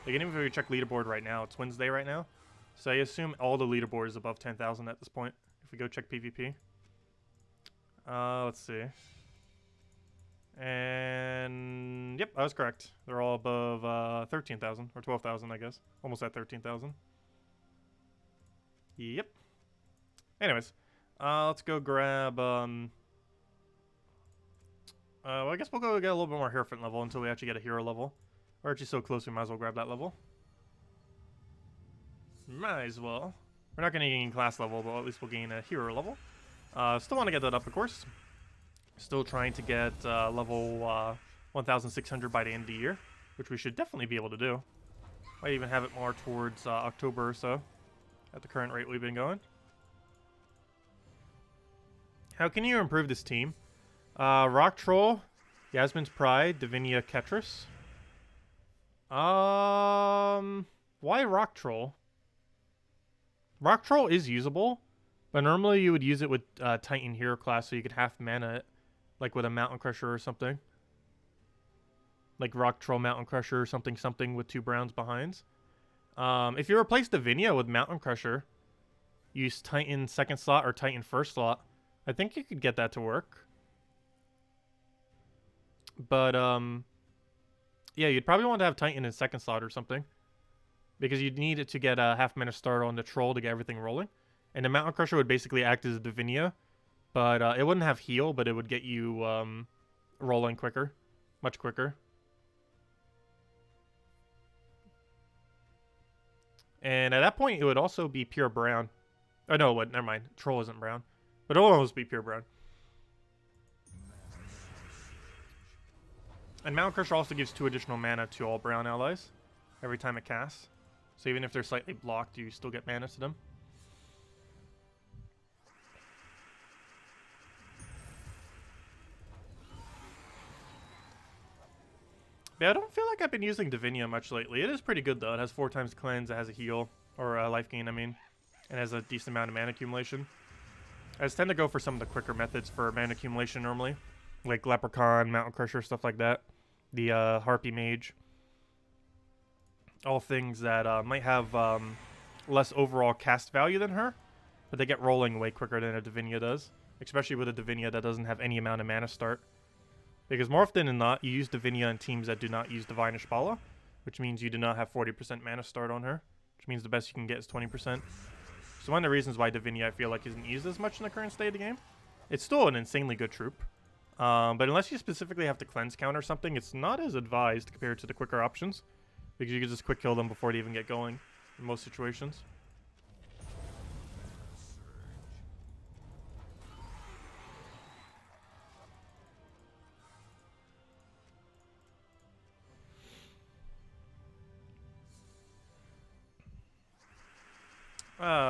S1: Like, even if we check leaderboard right now, it's Wednesday right now. So I assume all the leaderboard is above 10,000 at this point. If we go check PvP. Let's see. And yep, I was correct. They're all above 13,000 or 12,000, I guess. Almost at 13,000. Yep. Anyways, let's go grab. Well, I guess we'll go get a little bit more Hierophant level until we actually get a hero level. We're actually so close, we might as well grab that level. Might as well. We're not going to gain class level, but at least we'll gain a hero level. Still want to get that up, of course. Still trying to get level 1,600 by the end of the year, which we should definitely be able to do. Might even have it more towards October or so, at the current rate we've been going. How can you improve this team? Rock Troll, Yasmin's Pride, Divinia Ketris. Why Rock Troll? Rock Troll is usable, but normally you would use it with Titan Hero class so you could half mana it, like with a Mountain Crusher or something. Like Rock Troll, Mountain Crusher, or something with 2 browns behinds. If you replace Divinia with Mountain Crusher, use Titan 2nd slot or Titan 1st slot, I think you could get that to work. But, yeah, you'd probably want to have Titan in 2nd slot or something. Because you'd need it to get a half mana start on the Troll to get everything rolling. And the Mountain Crusher would basically act as a Divinia. But it wouldn't have heal, but it would get you rolling quicker. Much quicker. And at that point, it would also be pure brown. Oh, no, what? Never mind. Troll isn't brown. But it'll almost be pure brown. And Mountain Crusher also gives 2 additional mana to all brown allies every time it casts. So even if they're slightly blocked, you still get mana to them. Yeah, I don't feel like I've been using Divinia much lately. It is pretty good, though. It has 4 times cleanse, it has a heal, or life gain, I mean. And has a decent amount of mana accumulation. I just tend to go for some of the quicker methods for mana accumulation normally. Like Leprechaun, Mountain Crusher, stuff like that. The Harpy Mage. All things that might have less overall cast value than her. But they get rolling way quicker than a Divinia does. Especially with a Divinia that doesn't have any amount of mana start. Because more often than not, you use Divinia in teams that do not use Divine Ishbala, which means you do not have 40% mana start on her, which means the best you can get is 20%. So one of the reasons why Divinia, I feel like, isn't used as much in the current state of the game. It's still an insanely good troop, but unless you specifically have to cleanse count or something, it's not as advised compared to the quicker options, because you can just quick kill them before they even get going in most situations.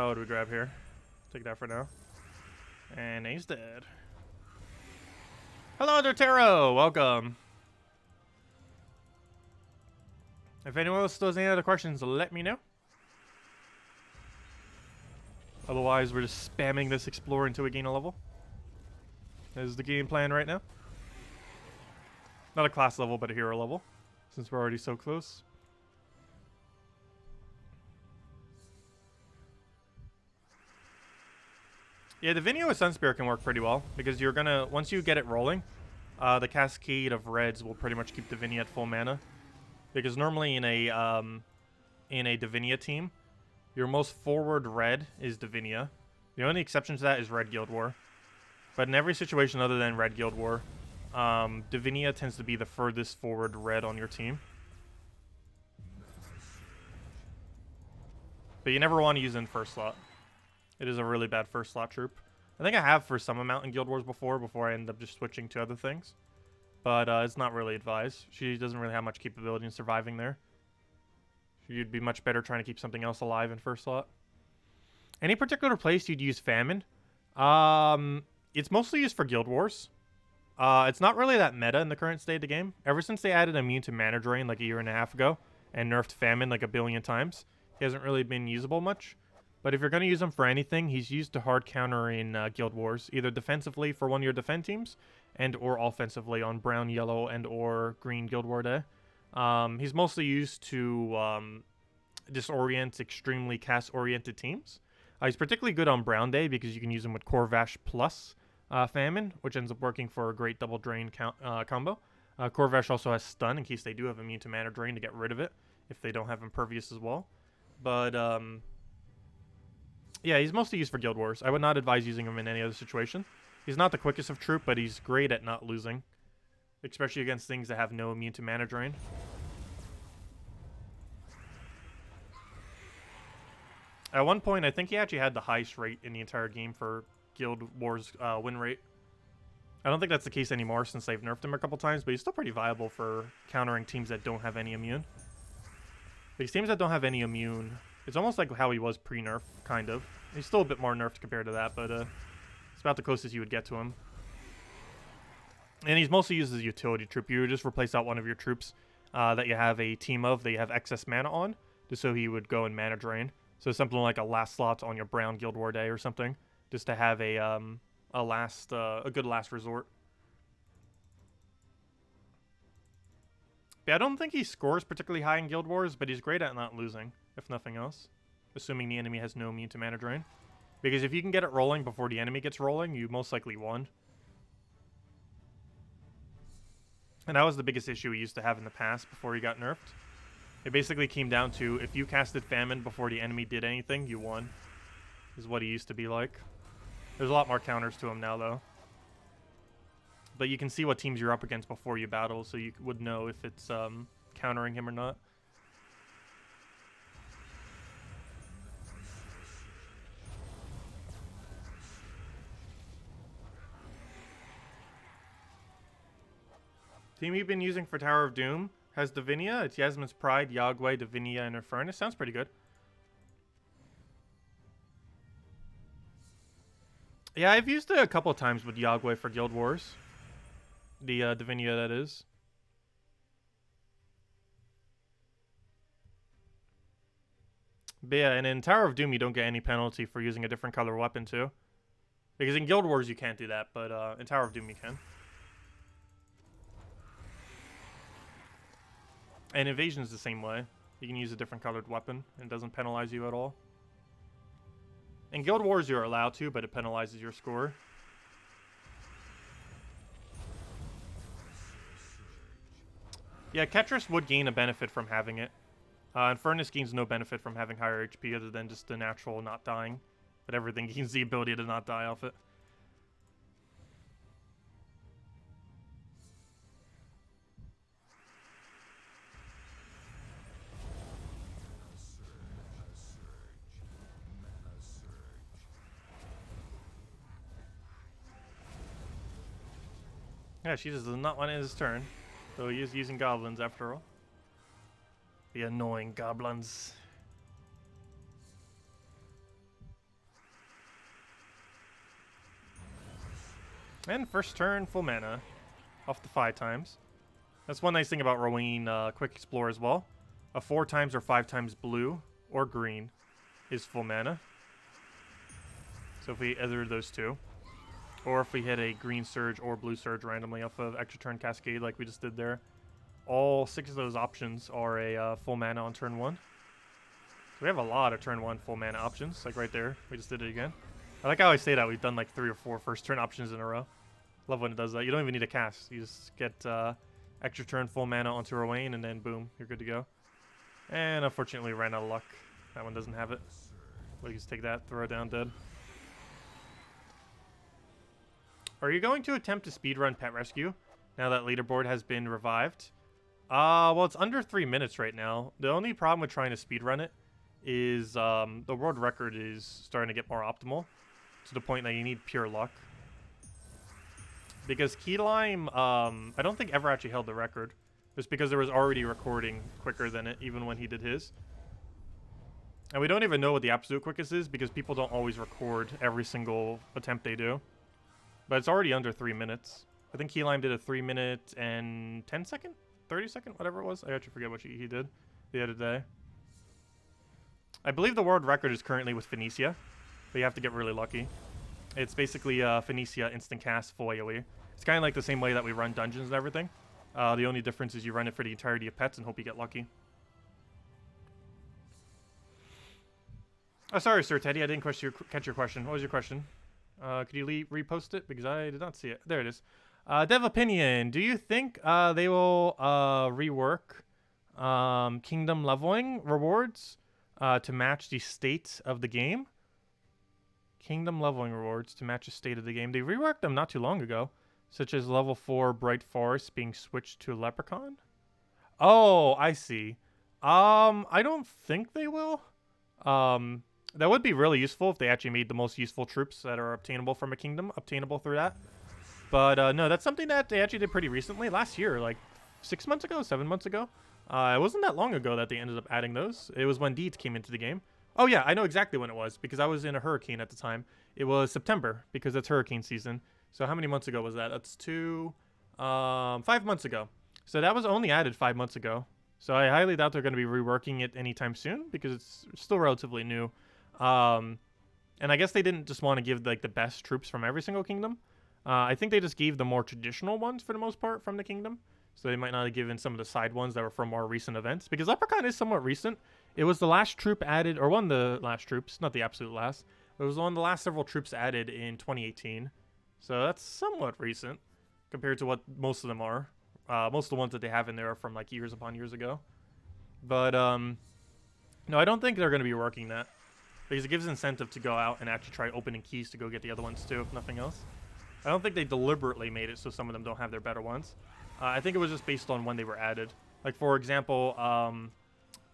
S1: What do we grab here? Take that for now. And he's dead. Hello, Dortero! Welcome. If anyone else has any other questions, let me know. Otherwise, we're just spamming this Explorer until we gain a level. That is the game plan right now. Not a class level, but a hero level, since we're already so close. Yeah, Divinia with Sunspear can work pretty well, because you're gonna, once you get it rolling, the Cascade of Reds will pretty much keep Divinia at full mana. Because normally in a Divinia team, your most forward red is Divinia. The only exception to that is Red Guild War. But in every situation other than Red Guild War, Divinia tends to be the furthest forward red on your team. But you never want to use it in first slot. It is a really bad first slot troop. I think I have for some amount in Guild Wars before I end up just switching to other things. But it's not really advised. She doesn't really have much capability in surviving there. You'd be much better trying to keep something else alive in first slot. Any particular place you'd use Famine? It's mostly used for Guild Wars. It's not really that meta in the current state of the game. Ever since they added Immune to Mana Drain like a year and a half ago and nerfed Famine like a billion times, he hasn't really been usable much. But if you're going to use him for anything, he's used to hard counter in Guild Wars, either defensively for one of your defend teams and or offensively on brown, yellow, and or green Guild War Day. He's mostly used to disorient extremely cast-oriented teams. He's particularly good on brown day because you can use him with Corvash plus Famine, which ends up working for a great double drain combo. Corvash also has stun in case they do have immune to mana drain to get rid of it if they don't have impervious as well. But yeah, he's mostly used for Guild Wars. I would not advise using him in any other situation. He's not the quickest of troop, but he's great at not losing, especially against things that have no immune to mana drain. At one point, I think he actually had the highest rate in the entire game for Guild Wars win rate. I don't think that's the case anymore since they've nerfed him a couple times, but he's still pretty viable for countering teams that don't have any immune. These teams that don't have any immune, it's almost like how he was pre-nerf, kind of. He's still a bit more nerfed compared to that, but it's about the closest you would get to him. And he's mostly used as a utility troop. You would just replace out one of your troops that you have a team of that you have excess mana on, just so he would go and mana drain. So something like a last slot on your brown Guild War Day or something, just to have a good last resort. But I don't think he scores particularly high in Guild Wars, but he's great at not losing, if nothing else. Assuming the enemy has no immune to mana drain. Because if you can get it rolling before the enemy gets rolling, you most likely won. And that was the biggest issue he used to have in the past before he got nerfed. It basically came down to if you casted Famine before the enemy did anything, you won. Is what he used to be like. There's a lot more counters to him now, though. But you can see what teams you're up against before you battle, so you would know if it's countering him or not. Team you've been using for Tower of Doom has Divinia. It's Yasmin's Pride, Yagway, Divinia, and Infernus. Sounds pretty good. Yeah, I've used it a couple of times with Yagway for Guild Wars. The Divinia, that is. But yeah, and in Tower of Doom, you don't get any penalty for using a different color weapon, too. Because in Guild Wars, you can't do that, but in Tower of Doom, you can. And Invasion is the same way. You can use a different colored weapon, and it doesn't penalize you at all. In Guild Wars, you're allowed to, but it penalizes your score. Yeah, Ketris would gain a benefit from having it. Infernus gains no benefit from having higher HP other than just the natural not dying. But everything gains the ability to not die off it. Yeah, she just does not want it his turn. So he is using goblins after all. The annoying goblins. And first turn, full mana. Off the 5 times. That's one nice thing about Rowan Quick Explore as well. A 4 times or 5 times blue or green is full mana. So if we either of those two. Or if we hit a green surge or blue surge randomly off of extra turn cascade like we just did there. All 6 of those options are a full mana on turn 1. So we have a lot of turn 1 full mana options, like right there. We just did it again. I like how I say that. We've done like 3 or 4 first turn options in a row. Love when it does that. You don't even need a cast. You just get extra turn full mana onto Rowan and then boom, you're good to go. And unfortunately ran out of luck. That one doesn't have it. We just take that, throw it down dead. Are you going to attempt to speedrun Pet Rescue? now that leaderboard has been revived. Well, it's under 3 minutes right now. The only problem with trying to speedrun it is the world record is starting to get more optimal to the point that you need pure luck. Because Keylime, I don't think ever actually held the record. Just because there was already recording quicker than it, even when he did his. And we don't even know what the absolute quickest is because people don't always record every single attempt they do. But it's already under 3 minutes. I think Keylime did a 3 minute and 10 second? 30 second? Whatever it was. I actually forget what he did the other day. I believe the world record is currently with Phoenicia. But you have to get really lucky. It's basically Phoenicia instant cast full AoE. It's kind of like the same way that we run dungeons and everything. The only difference is you run it for the entirety of pets and hope you get lucky. Oh, sorry, Sir Teddy. I didn't catch your question. What was your question? Could you repost it? Because I did not see it. There it is. Dev Opinion. Do you think they will rework kingdom leveling rewards to match the state of the game? Kingdom leveling rewards to match the state of the game. They reworked them not too long ago. Such as level 4 Bright Forest being switched to Leprechaun? Oh, I see. I don't think they will. That would be really useful if they actually made the most useful troops that are obtainable from a kingdom obtainable through that. But no, that's something that they actually did pretty recently. Last year, like 6 months ago, 7 months ago. It wasn't that long ago that they ended up adding those. It was when Deeds came into the game. Oh yeah, I know exactly when it was because I was in a hurricane at the time. It was September because it's hurricane season. So how many months ago was that? That's 5 months ago. So that was only added 5 months ago. So I highly doubt they're going to be reworking it anytime soon because it's still relatively new. And I guess they didn't just want to give like the best troops from every single kingdom. I think they just gave the more traditional ones for the most part from the kingdom. So they might not have given some of the side ones that were from more recent events. Because Leprechaun is somewhat recent. It was the last troop added, or one of the last troops, not the absolute last. But it was one of the last several troops added in 2018. So that's somewhat recent compared to what most of them are. Most of the ones that they have in there are from like years upon years ago. But no, I don't think they're going to be working that. Because it gives incentive to go out and actually try opening keys to go get the other ones too, if nothing else. I don't think they deliberately made it so some of them don't have their better ones. I think it was just based on when they were added. Like for example,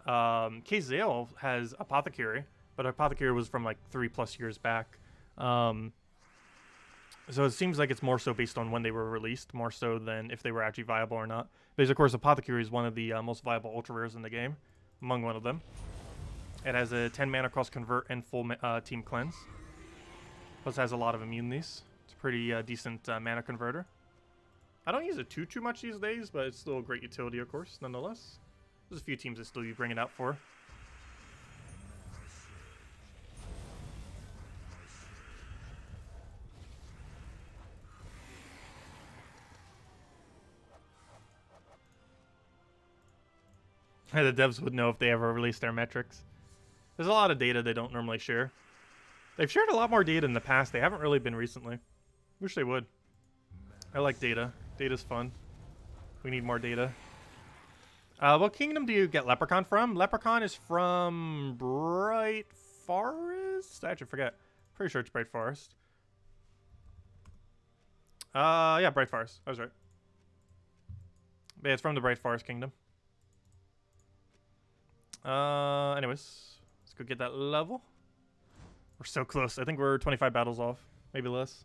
S1: Kazale has Apothecary, but Apothecary was from like 3+ years back. So it seems like it's more so based on when they were released, more so than if they were actually viable or not. Because, of course, Apothecary is one of the most viable ultra rares in the game, among one of them. It has a 10 mana cross convert and full team cleanse. Plus, it has a lot of immunities. It's a pretty decent mana converter. I don't use it too much these days, but it's still a great utility, of course, nonetheless. There's a few teams that still you bring it out for. The devs would know if they ever release their metrics. There's a lot of data they don't normally share. They've shared a lot more data in the past. They haven't really been recently. Wish they would. I like data. Data's fun. We need more data. What kingdom do you get Leprechaun from? Leprechaun is from Bright Forest? I actually forget. Pretty sure it's Bright Forest. Yeah, Bright Forest. I was right. But yeah, it's from the Bright Forest Kingdom. Anyways, let's go get that level. We're so close. I think we're 25 battles off. Maybe less.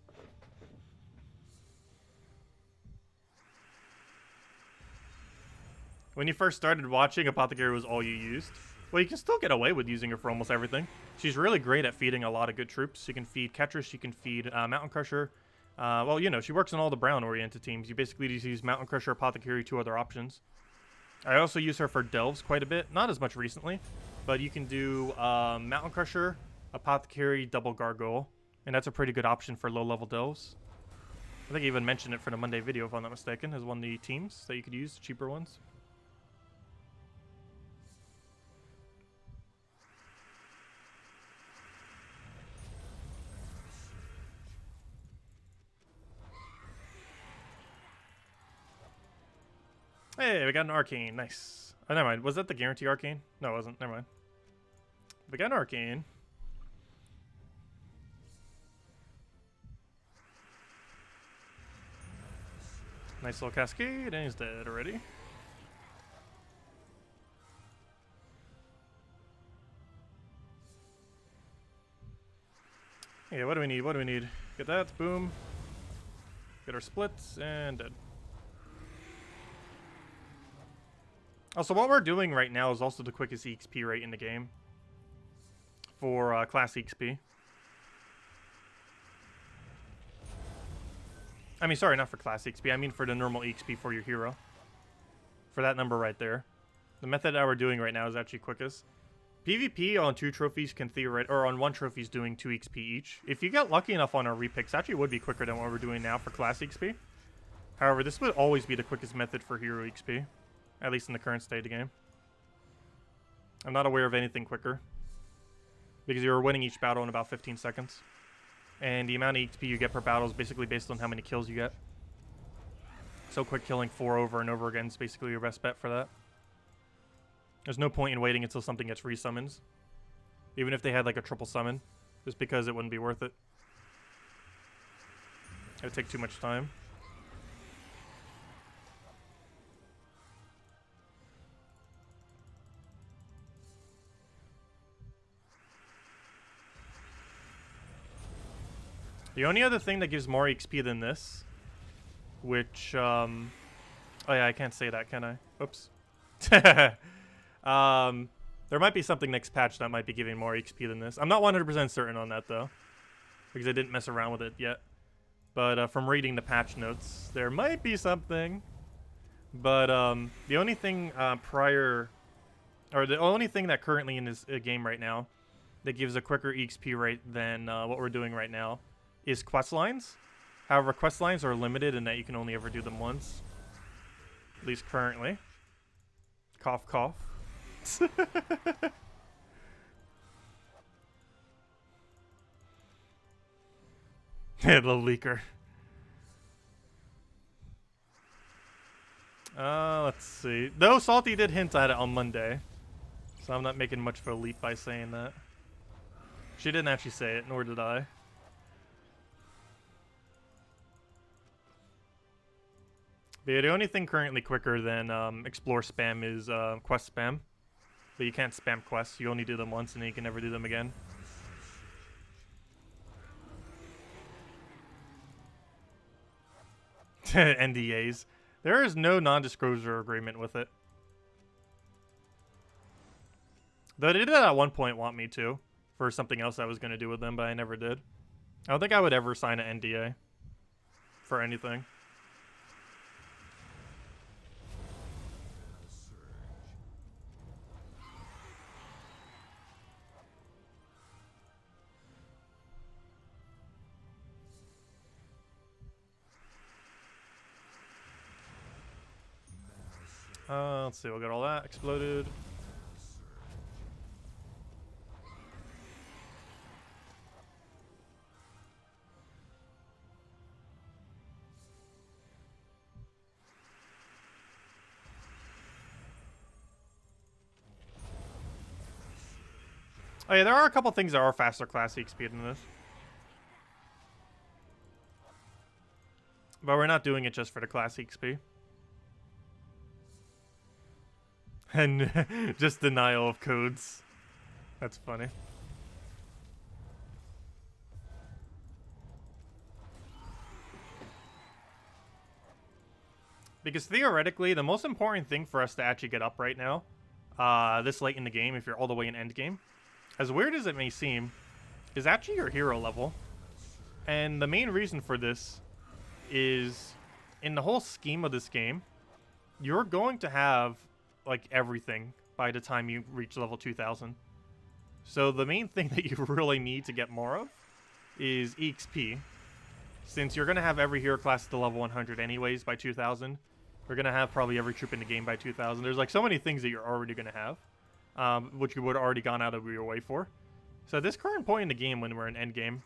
S1: When you first started watching, Apothecary was all you used. Well, you can still get away with using her for almost everything. She's really great at feeding a lot of good troops. You can feed Ketris, you can feed Mountain Crusher. Well, you know, she works on all the brown-oriented teams. You basically just use Mountain Crusher, Apothecary, 2 other options. I also use her for delves quite a bit. Not as much recently, but you can do Mountain Crusher, Apothecary, double Gargoyle. And that's a pretty good option for low-level delves. I think I even mentioned it for the Monday video, if I'm not mistaken, as one of the teams that you could use, cheaper ones. Hey, we got an Arcane. Nice. Oh, never mind. Was that the guarantee Arcane? No, it wasn't. Never mind. We got an Arcane. Nice little cascade, and he's dead already. Yeah, what do we need? What do we need? Get that, boom. Get our splits, and dead. Also, what we're doing right now is also the quickest EXP rate in the game. For class EXP. I mean, sorry, not for class EXP. I mean for the normal EXP for your hero. For that number right there. The method that we're doing right now is actually quickest. PvP on 2 trophies can or on 1 trophy is doing 2 XP each. If you get lucky enough on our repicks, actually would be quicker than what we're doing now for class XP. However, this would always be the quickest method for hero XP. At least in the current state of the game. I'm not aware of anything quicker. Because you're winning each battle in about 15 seconds. And the amount of XP you get per battle is basically based on how many kills you get. So quick killing 4 over and over again is basically your best bet for that. There's no point in waiting until something gets resummons. Even if they had like a triple summon. Just because it wouldn't be worth it. It would take too much time. The only other thing that gives more XP than this, which, oh yeah, I can't say that, can I? Oops. There might be something next patch that might be giving more XP than this. I'm not 100% certain on that, though, because I didn't mess around with it yet. But from reading the patch notes, there might be something. But the only thing the only thing that currently in this game right now that gives a quicker XP rate than what we're doing right now is quest lines. However, quest lines are limited in that you can only ever do them once. At least currently. Cough, cough. The leaker. Let's see. Though Salty did hint at it on Monday. So I'm not making much of a leap by saying that. She didn't actually say it, nor did I. But yeah, the only thing currently quicker than explore spam is quest spam. But you can't spam quests. You only do them once and then you can never do them again. NDAs. There is no non-disclosure agreement with it. Though they did at one point want me to. For something else I was going to do with them, but I never did. I don't think I would ever sign an NDA. For anything. Let's see, we'll get all that exploded. Oh yeah, there are a couple things that are faster class XP than this. But we're not doing it just for the class XP. And just denial of codes. That's funny. Because theoretically, the most important thing for us to actually get up right now, this late in the game, if you're all the way in end game, as weird as it may seem, is actually your hero level. And the main reason for this is, in the whole scheme of this game, you're going to have like everything by the time you reach level 2000. So the main thing that you really need to get more of is EXP. Since you're going to have every hero class to level 100 anyways by 2000, you're going to have probably every troop in the game by 2000. There's like so many things that you're already going to have, which you would have already gone out of your way for. So at this current point in the game when we're in end game,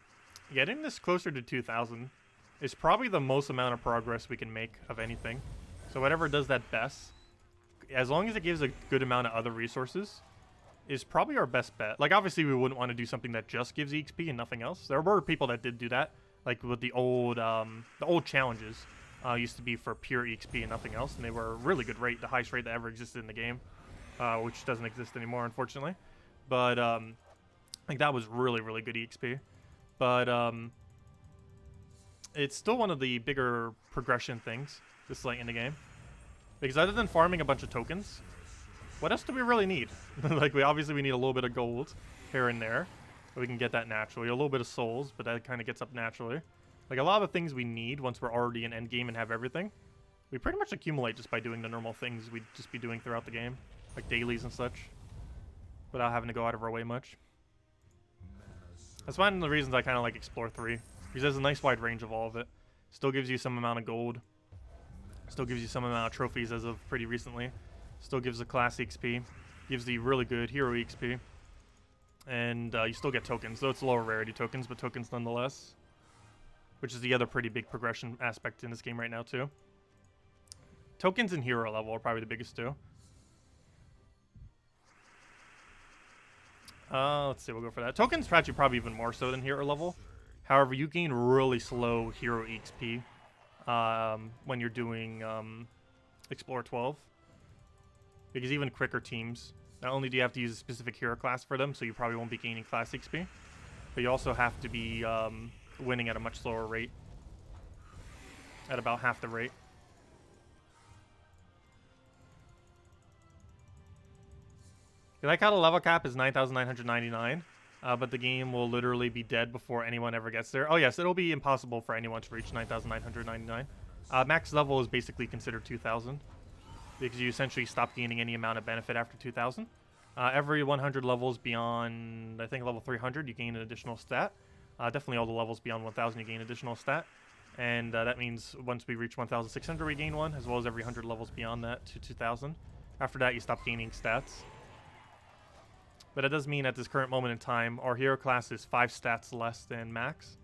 S1: getting this closer to 2000 is probably the most amount of progress we can make of anything. So whatever does that best, as long as it gives a good amount of other resources, is probably our best bet. Like, obviously, we wouldn't want to do something that just gives EXP and nothing else. There were people that did do that, like with the old challenges Used to be for pure EXP and nothing else, and they were a really good rate, the highest rate that ever existed in the game, which doesn't exist anymore, unfortunately. But like that was really, really good EXP. But it's still one of the bigger progression things this late in the game, because other than farming a bunch of tokens, what else do we really need? Like we need a little bit of gold here and there. We can get that naturally. A little bit of souls, but that kind of gets up naturally. Like a lot of the things we need once we're already in endgame and have everything, we pretty much accumulate just by doing the normal things we'd just be doing throughout the game, like dailies and such, without having to go out of our way much. That's one of the reasons I kind of like Explore 3, because there's a nice wide range of all of it. Still gives you some amount of gold. Still gives you some amount of trophies as of pretty recently. Still gives a class XP. Gives the really good hero XP. And you still get tokens, though it's lower rarity tokens, but tokens nonetheless. Which is the other pretty big progression aspect in this game right now, too. Tokens and hero level are probably the biggest, too. Let's see, we'll go for that. Tokens actually probably even more so than hero level. However, you gain really slow hero XP when you're doing Explore 12. Because even quicker teams, not only do you have to use a specific hero class for them, so you probably won't be gaining class XP, but you also have to be winning at a much slower rate. At about half the rate. I like how the level cap is 9,999, but the game will literally be dead before anyone ever gets there. Oh yes, it'll be impossible for anyone to reach 9,999. Max level is basically considered 2,000, because you essentially stop gaining any amount of benefit after 2,000. Every 100 levels beyond, I think, level 300, you gain an additional stat. Definitely all the levels beyond 1,000, you gain additional stat. And that means once we reach 1,600, we gain one, as well as every 100 levels beyond that to 2,000. After that, you stop gaining stats. But it does mean at this current moment in time, our hero class is 5 stats less than max.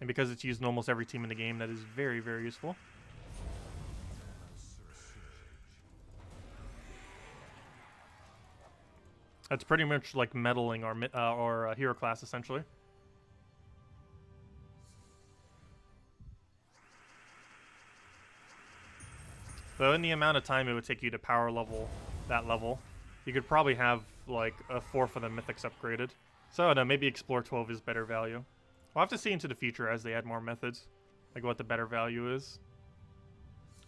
S1: And because it's used in almost every team in the game, that is very, very useful. That's pretty much like meddling our hero class, essentially. So in the amount of time it would take you to power level that level, you could probably have like a 4th of the mythics upgraded. So no, maybe Explore 12 is better value. We'll have to see into the future as they add more methods, like what the better value is.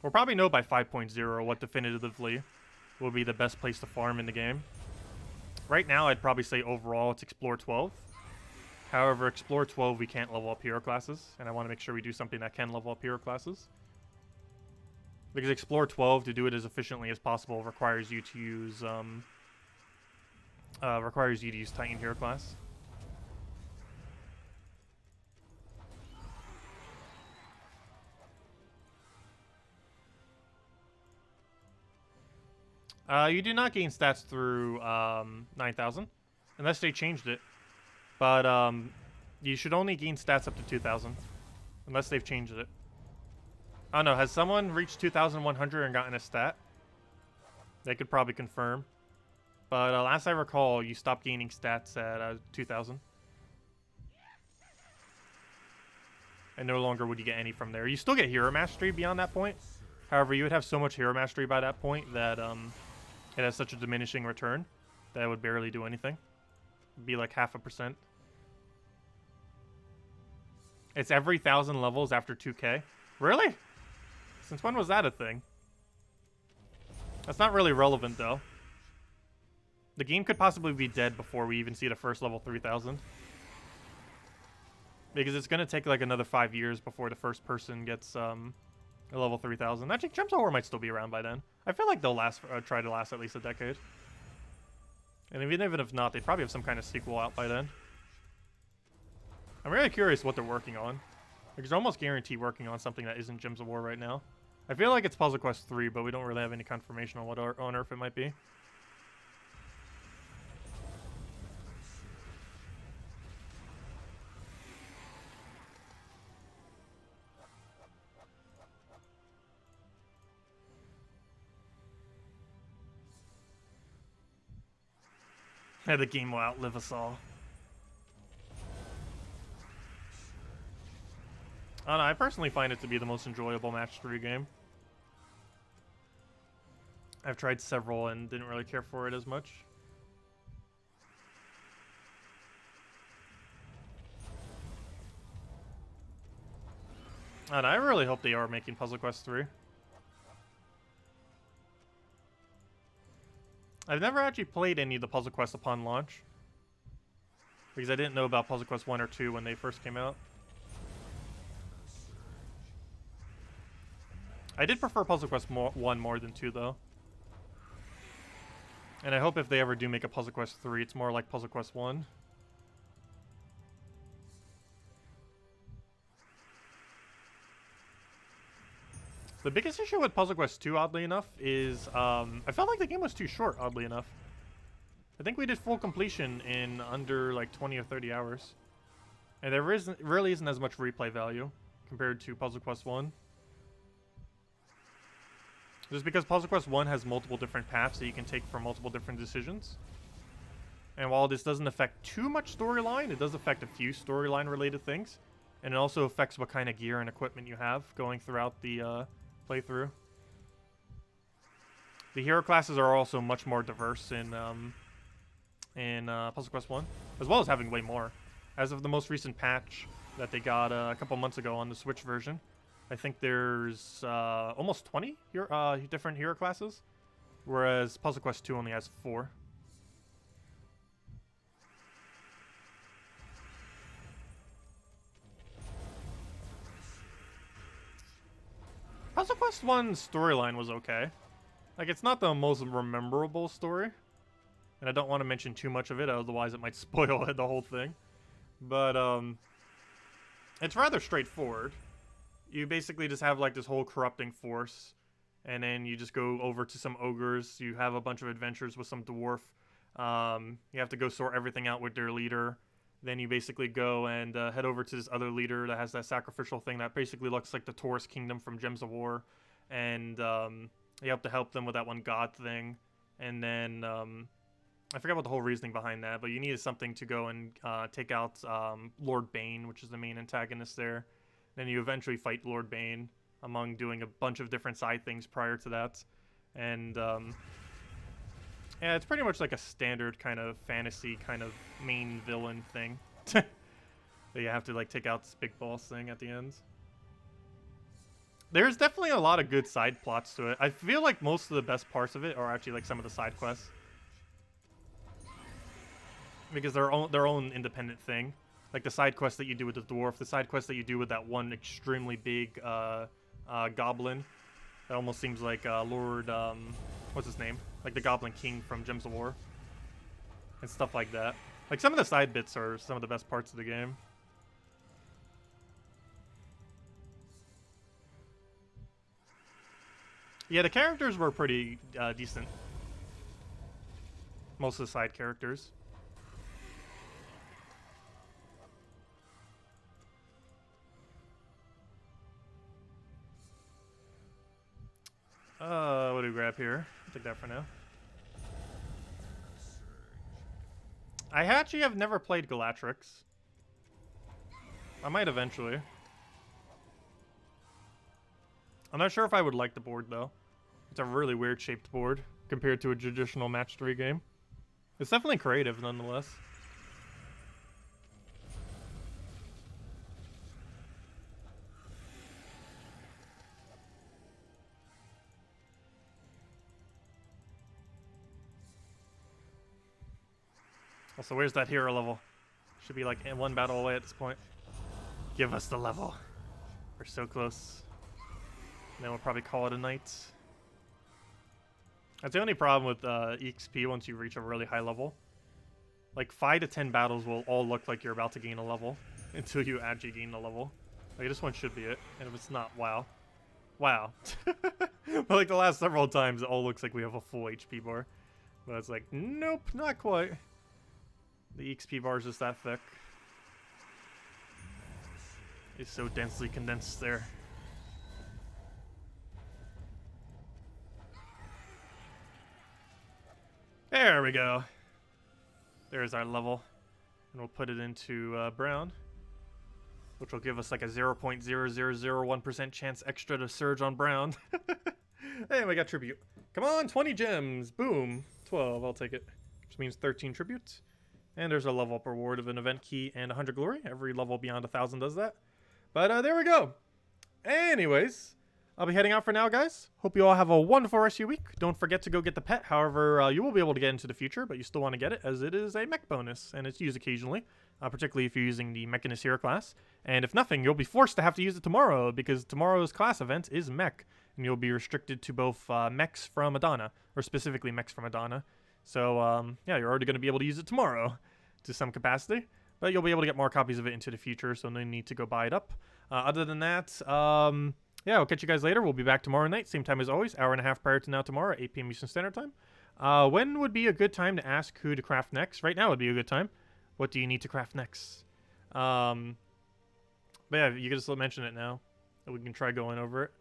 S1: We'll probably know by 5.0 what definitively will be the best place to farm in the game. Right now, I'd probably say overall it's Explore 12. However, Explore 12 we can't level up hero classes, and I want to make sure we do something that can level up hero classes. Because Explore 12, to do it as efficiently as possible, requires you to use Titan hero class. You do not gain stats through 9,000, unless they changed it. But you should only gain stats up to 2,000, unless they've changed it. I don't know, has someone reached 2,100 and gotten a stat? They could probably confirm. But last I recall, you stopped gaining stats at 2,000. And no longer would you get any from there. You still get hero mastery beyond that point. However, you would have so much hero mastery by that point that it has such a diminishing return that it would barely do anything. It'd be like 0.5%. It's every 1,000 levels after 2K. Really? Since when was that a thing? That's not really relevant, though. The game could possibly be dead before we even see the first level 3,000. Because it's going to take like another 5 years before the first person gets a level 3,000. Actually, Gems of War might still be around by then. I feel like they'll try to last at least a decade. And even if not, they probably have some kind of sequel out by then. I'm really curious what they're working on. Because they're almost guaranteed working on something that isn't Gems of War right now. I feel like it's Puzzle Quest 3, but we don't really have any confirmation on what on Earth it might be. Yeah, the game will outlive us all. I don't know, I personally find it to be the most enjoyable match 3 game. I've tried several and didn't really care for it as much. And I really hope they are making Puzzle Quest 3. I've never actually played any of the Puzzle Quests upon launch, because I didn't know about Puzzle Quest 1 or 2 when they first came out. I did prefer Puzzle Quest 1 more than 2, though. And I hope if they ever do make a Puzzle Quest 3, it's more like Puzzle Quest 1. The biggest issue with Puzzle Quest 2, oddly enough, is I felt like the game was too short, oddly enough. I think we did full completion in under like 20 or 30 hours. And there really isn't as much replay value compared to Puzzle Quest 1. Just because Puzzle Quest 1 has multiple different paths that you can take for multiple different decisions. And while this doesn't affect too much storyline, it does affect a few storyline related things. And it also affects what kind of gear and equipment you have going throughout the playthrough. The hero classes are also much more diverse in Puzzle Quest 1, as well as having way more. As of the most recent patch that they got a couple months ago on the Switch version, I think there's almost 20 different hero classes, whereas Puzzle Quest 2 only has 4. Puzzle Quest 1's storyline was okay. Like, it's not the most memorable story, and I don't want to mention too much of it, otherwise it might spoil the whole thing. But, it's rather straightforward. You basically just have, like, this whole corrupting force, and then you just go over to some ogres. You have a bunch of adventures with some dwarf. You have to go sort everything out with their leader. Then you basically go and head over to this other leader that has that sacrificial thing that basically looks like the Taurus Kingdom from Gems of War. And you have to help them with that one god thing. And then, I forgot what the whole reasoning behind that, but you needed something to go and take out Lord Bane, which is the main antagonist there. Then you eventually fight Lord Bane, among doing a bunch of different side things prior to that. And, yeah, it's pretty much like a standard kind of fantasy kind of main villain thing. That you have to, like, take out this big boss thing at the end. There's definitely a lot of good side plots to it. I feel like most of the best parts of it are actually, like, some of the side quests. Because they're their own independent thing. Like the side quest that you do with the dwarf, the side quest that you do with that one extremely big goblin. That almost seems like Lord, what's his name? Like the Goblin King from Gems of War. And stuff like that. Like some of the side bits are some of the best parts of the game. Yeah, the characters were pretty decent. Most of the side characters. What do we grab here? I'll take that for now. I actually have never played Galatrix. I might eventually. I'm not sure if I would like the board, though. It's a really weird shaped board compared to a traditional match 3 game. It's definitely creative, nonetheless. Also, where's that hero level? Should be like one battle away at this point. Give us the level. We're so close. And then we'll probably call it a night. That's the only problem with EXP once you reach a really high level. Like 5 to 10 battles will all look like you're about to gain a level until you actually gain a level. Like this one should be it. And if it's not, wow. Wow. But like the last several times, it all looks like we have a full HP bar. But it's like, nope, not quite. The EXP bar is just that thick. It's so densely condensed there. There we go. There's our level. And we'll put it into brown. which will give us like a 0.0001% chance extra to surge on Brown. Hey, we got tribute. Come on, 20 gems. Boom. 12, I'll take it. Which means 13 tributes. And there's a level up reward of an event key and 100 glory. Every level beyond 1,000 does that. But there we go. Anyways, I'll be heading out for now, guys. Hope you all have a wonderful rest of your week. Don't forget to go get the pet. However, you will be able to get into the future, but you still want to get it as it is a mech bonus, and it's used occasionally, particularly if you're using the Mechanist Hero class. And if nothing, you'll be forced to have to use it tomorrow because tomorrow's class event is Mech, and you'll be restricted to both mechs from Adana, or specifically mechs from Adana. So, yeah, you're already going to be able to use it tomorrow to some capacity, but you'll be able to get more copies of it into the future, so no need to go buy it up. Other than that, yeah, I'll catch you guys later. We'll be back tomorrow night, same time as always, hour and a half prior to now tomorrow, 8 p.m. Eastern Standard Time. When would be a good time to ask who to craft next? Right now would be a good time. What do you need to craft next? But yeah, you can just mention it now. We can try going over it.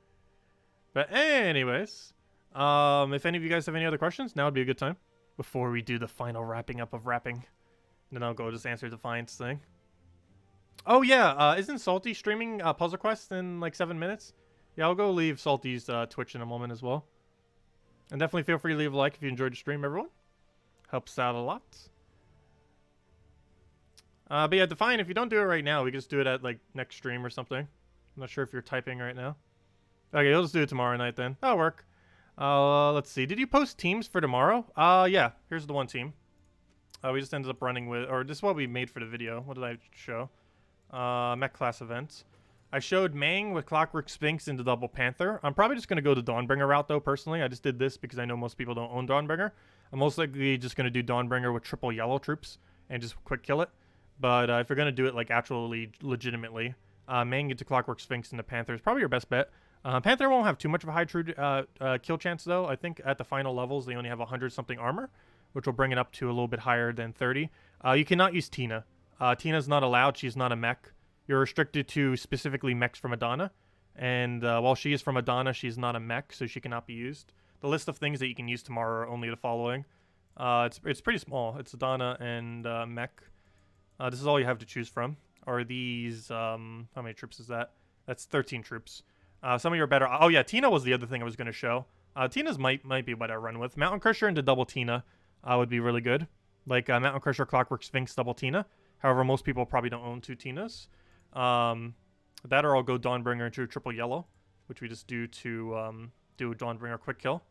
S1: But anyways, if any of you guys have any other questions, now would be a good time. Before we do the final wrapping up of wrapping. Then I'll go just answer Defiance thing. Oh yeah, isn't Salty streaming Puzzle Quest in like 7 minutes? Yeah, I'll go leave Salty's Twitch in a moment as well. And definitely feel free to leave a like if you enjoyed the stream, everyone. Helps out a lot. But yeah, Define, if you don't do it right now, we can just do it at like next stream or something. I'm not sure if you're typing right now. Okay, you'll just do it tomorrow night then. That'll work. Let's see. Did you post teams for tomorrow? Yeah. Here's the one team. We just ended up running with, or this is what we made for the video. What did I show? Mech class events. I showed Mang with Clockwork Sphinx into Double Panther. I'm probably just going to go the Dawnbringer route, though, personally. I just did this because I know most people don't own Dawnbringer. I'm most likely just going to do Dawnbringer with triple yellow troops and just quick kill it. But if you're going to do it, like, actually, legitimately, Mang into Clockwork Sphinx into Panther is probably your best bet. Panther won't have too much of a high true kill chance, though. I think at the final levels, they only have 100-something armor, which will bring it up to a little bit higher than 30. You cannot use Tina. Tina's not allowed. She's not a mech. You're restricted to specifically mechs from Adana. And while she is from Adana, she's not a mech, so she cannot be used. The list of things that you can use tomorrow are only the following. It's pretty small. It's Adana and mech. This is all you have to choose from. Are these... how many troops is that? That's 13 troops. Some of you are better... Oh, yeah, Tina was the other thing I was going to show. Tina's might be what I run with. Mountain Crusher into double Tina would be really good. Like Mountain Crusher, Clockwork Sphinx, double Tina. However, most people probably don't own 2 Tinas. That or I'll go Dawnbringer into triple yellow, which we just do to do Dawnbringer quick kill.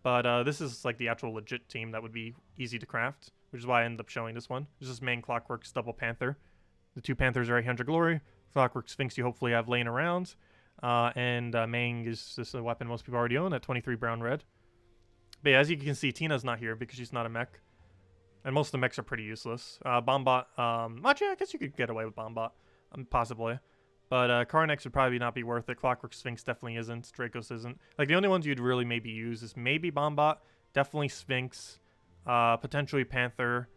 S1: But this is like the actual legit team that would be easy to craft, which is why I ended up showing this one. This is main Clockwork's double Panther. The 2 Panthers are 800 glory. Clockwork Sphinx you hopefully have laying around. And Mang is just a weapon most people already own at 23 brown red. But yeah, as you can see, Tina's not here because she's not a mech. And most of the mechs are pretty useless. Bombot, actually, I guess you could get away with Bombot, possibly. But Karnex would probably not be worth it. Clockwork Sphinx definitely isn't. Dracos isn't. Like, the only ones you'd really maybe use is maybe Bombot, definitely Sphinx, potentially Panther,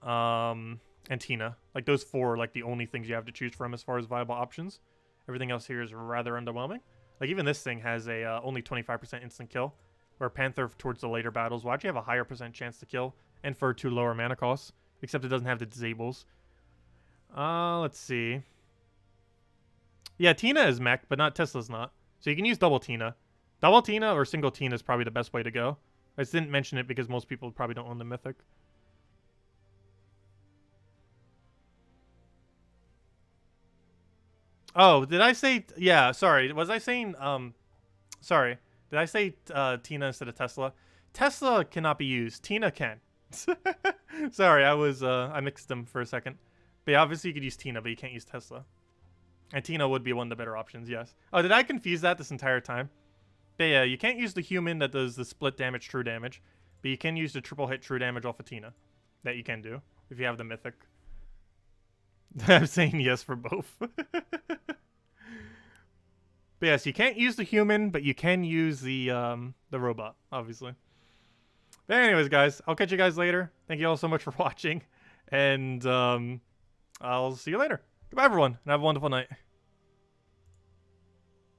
S1: and Tina. Like, those 4 are, like, the only things you have to choose from as far as viable options. Everything else here is rather underwhelming. Like, even this thing has a only 25% instant kill, where Panther towards the later battles will actually have a higher % chance to kill, and for 2 lower mana costs, except it doesn't have the disables. Let's see. Yeah, Tina is mech, but not Tesla's not. So you can use double Tina. Double Tina or single Tina is probably the best way to go. I just didn't mention it because most people probably don't own the Mythic. Oh, did I say... Yeah, sorry. Was I saying... Sorry. Did I say Tina instead of Tesla? Tesla cannot be used. Tina can. Sorry, I mixed them for a second. But yeah, obviously you could use Tina, but you can't use Tesla. And Tina would be one of the better options, yes. Oh, did I confuse that this entire time? But yeah, you can't use the human that does the split damage, true damage. But you can use the triple hit true damage off of Tina. That you can do, if you have the Mythic. I'm saying yes for both. But yes, you can't use the human, but you can use the robot, obviously. But anyways, guys, I'll catch you guys later. Thank you all so much for watching. And I'll see you later. Goodbye, everyone, and have a wonderful night.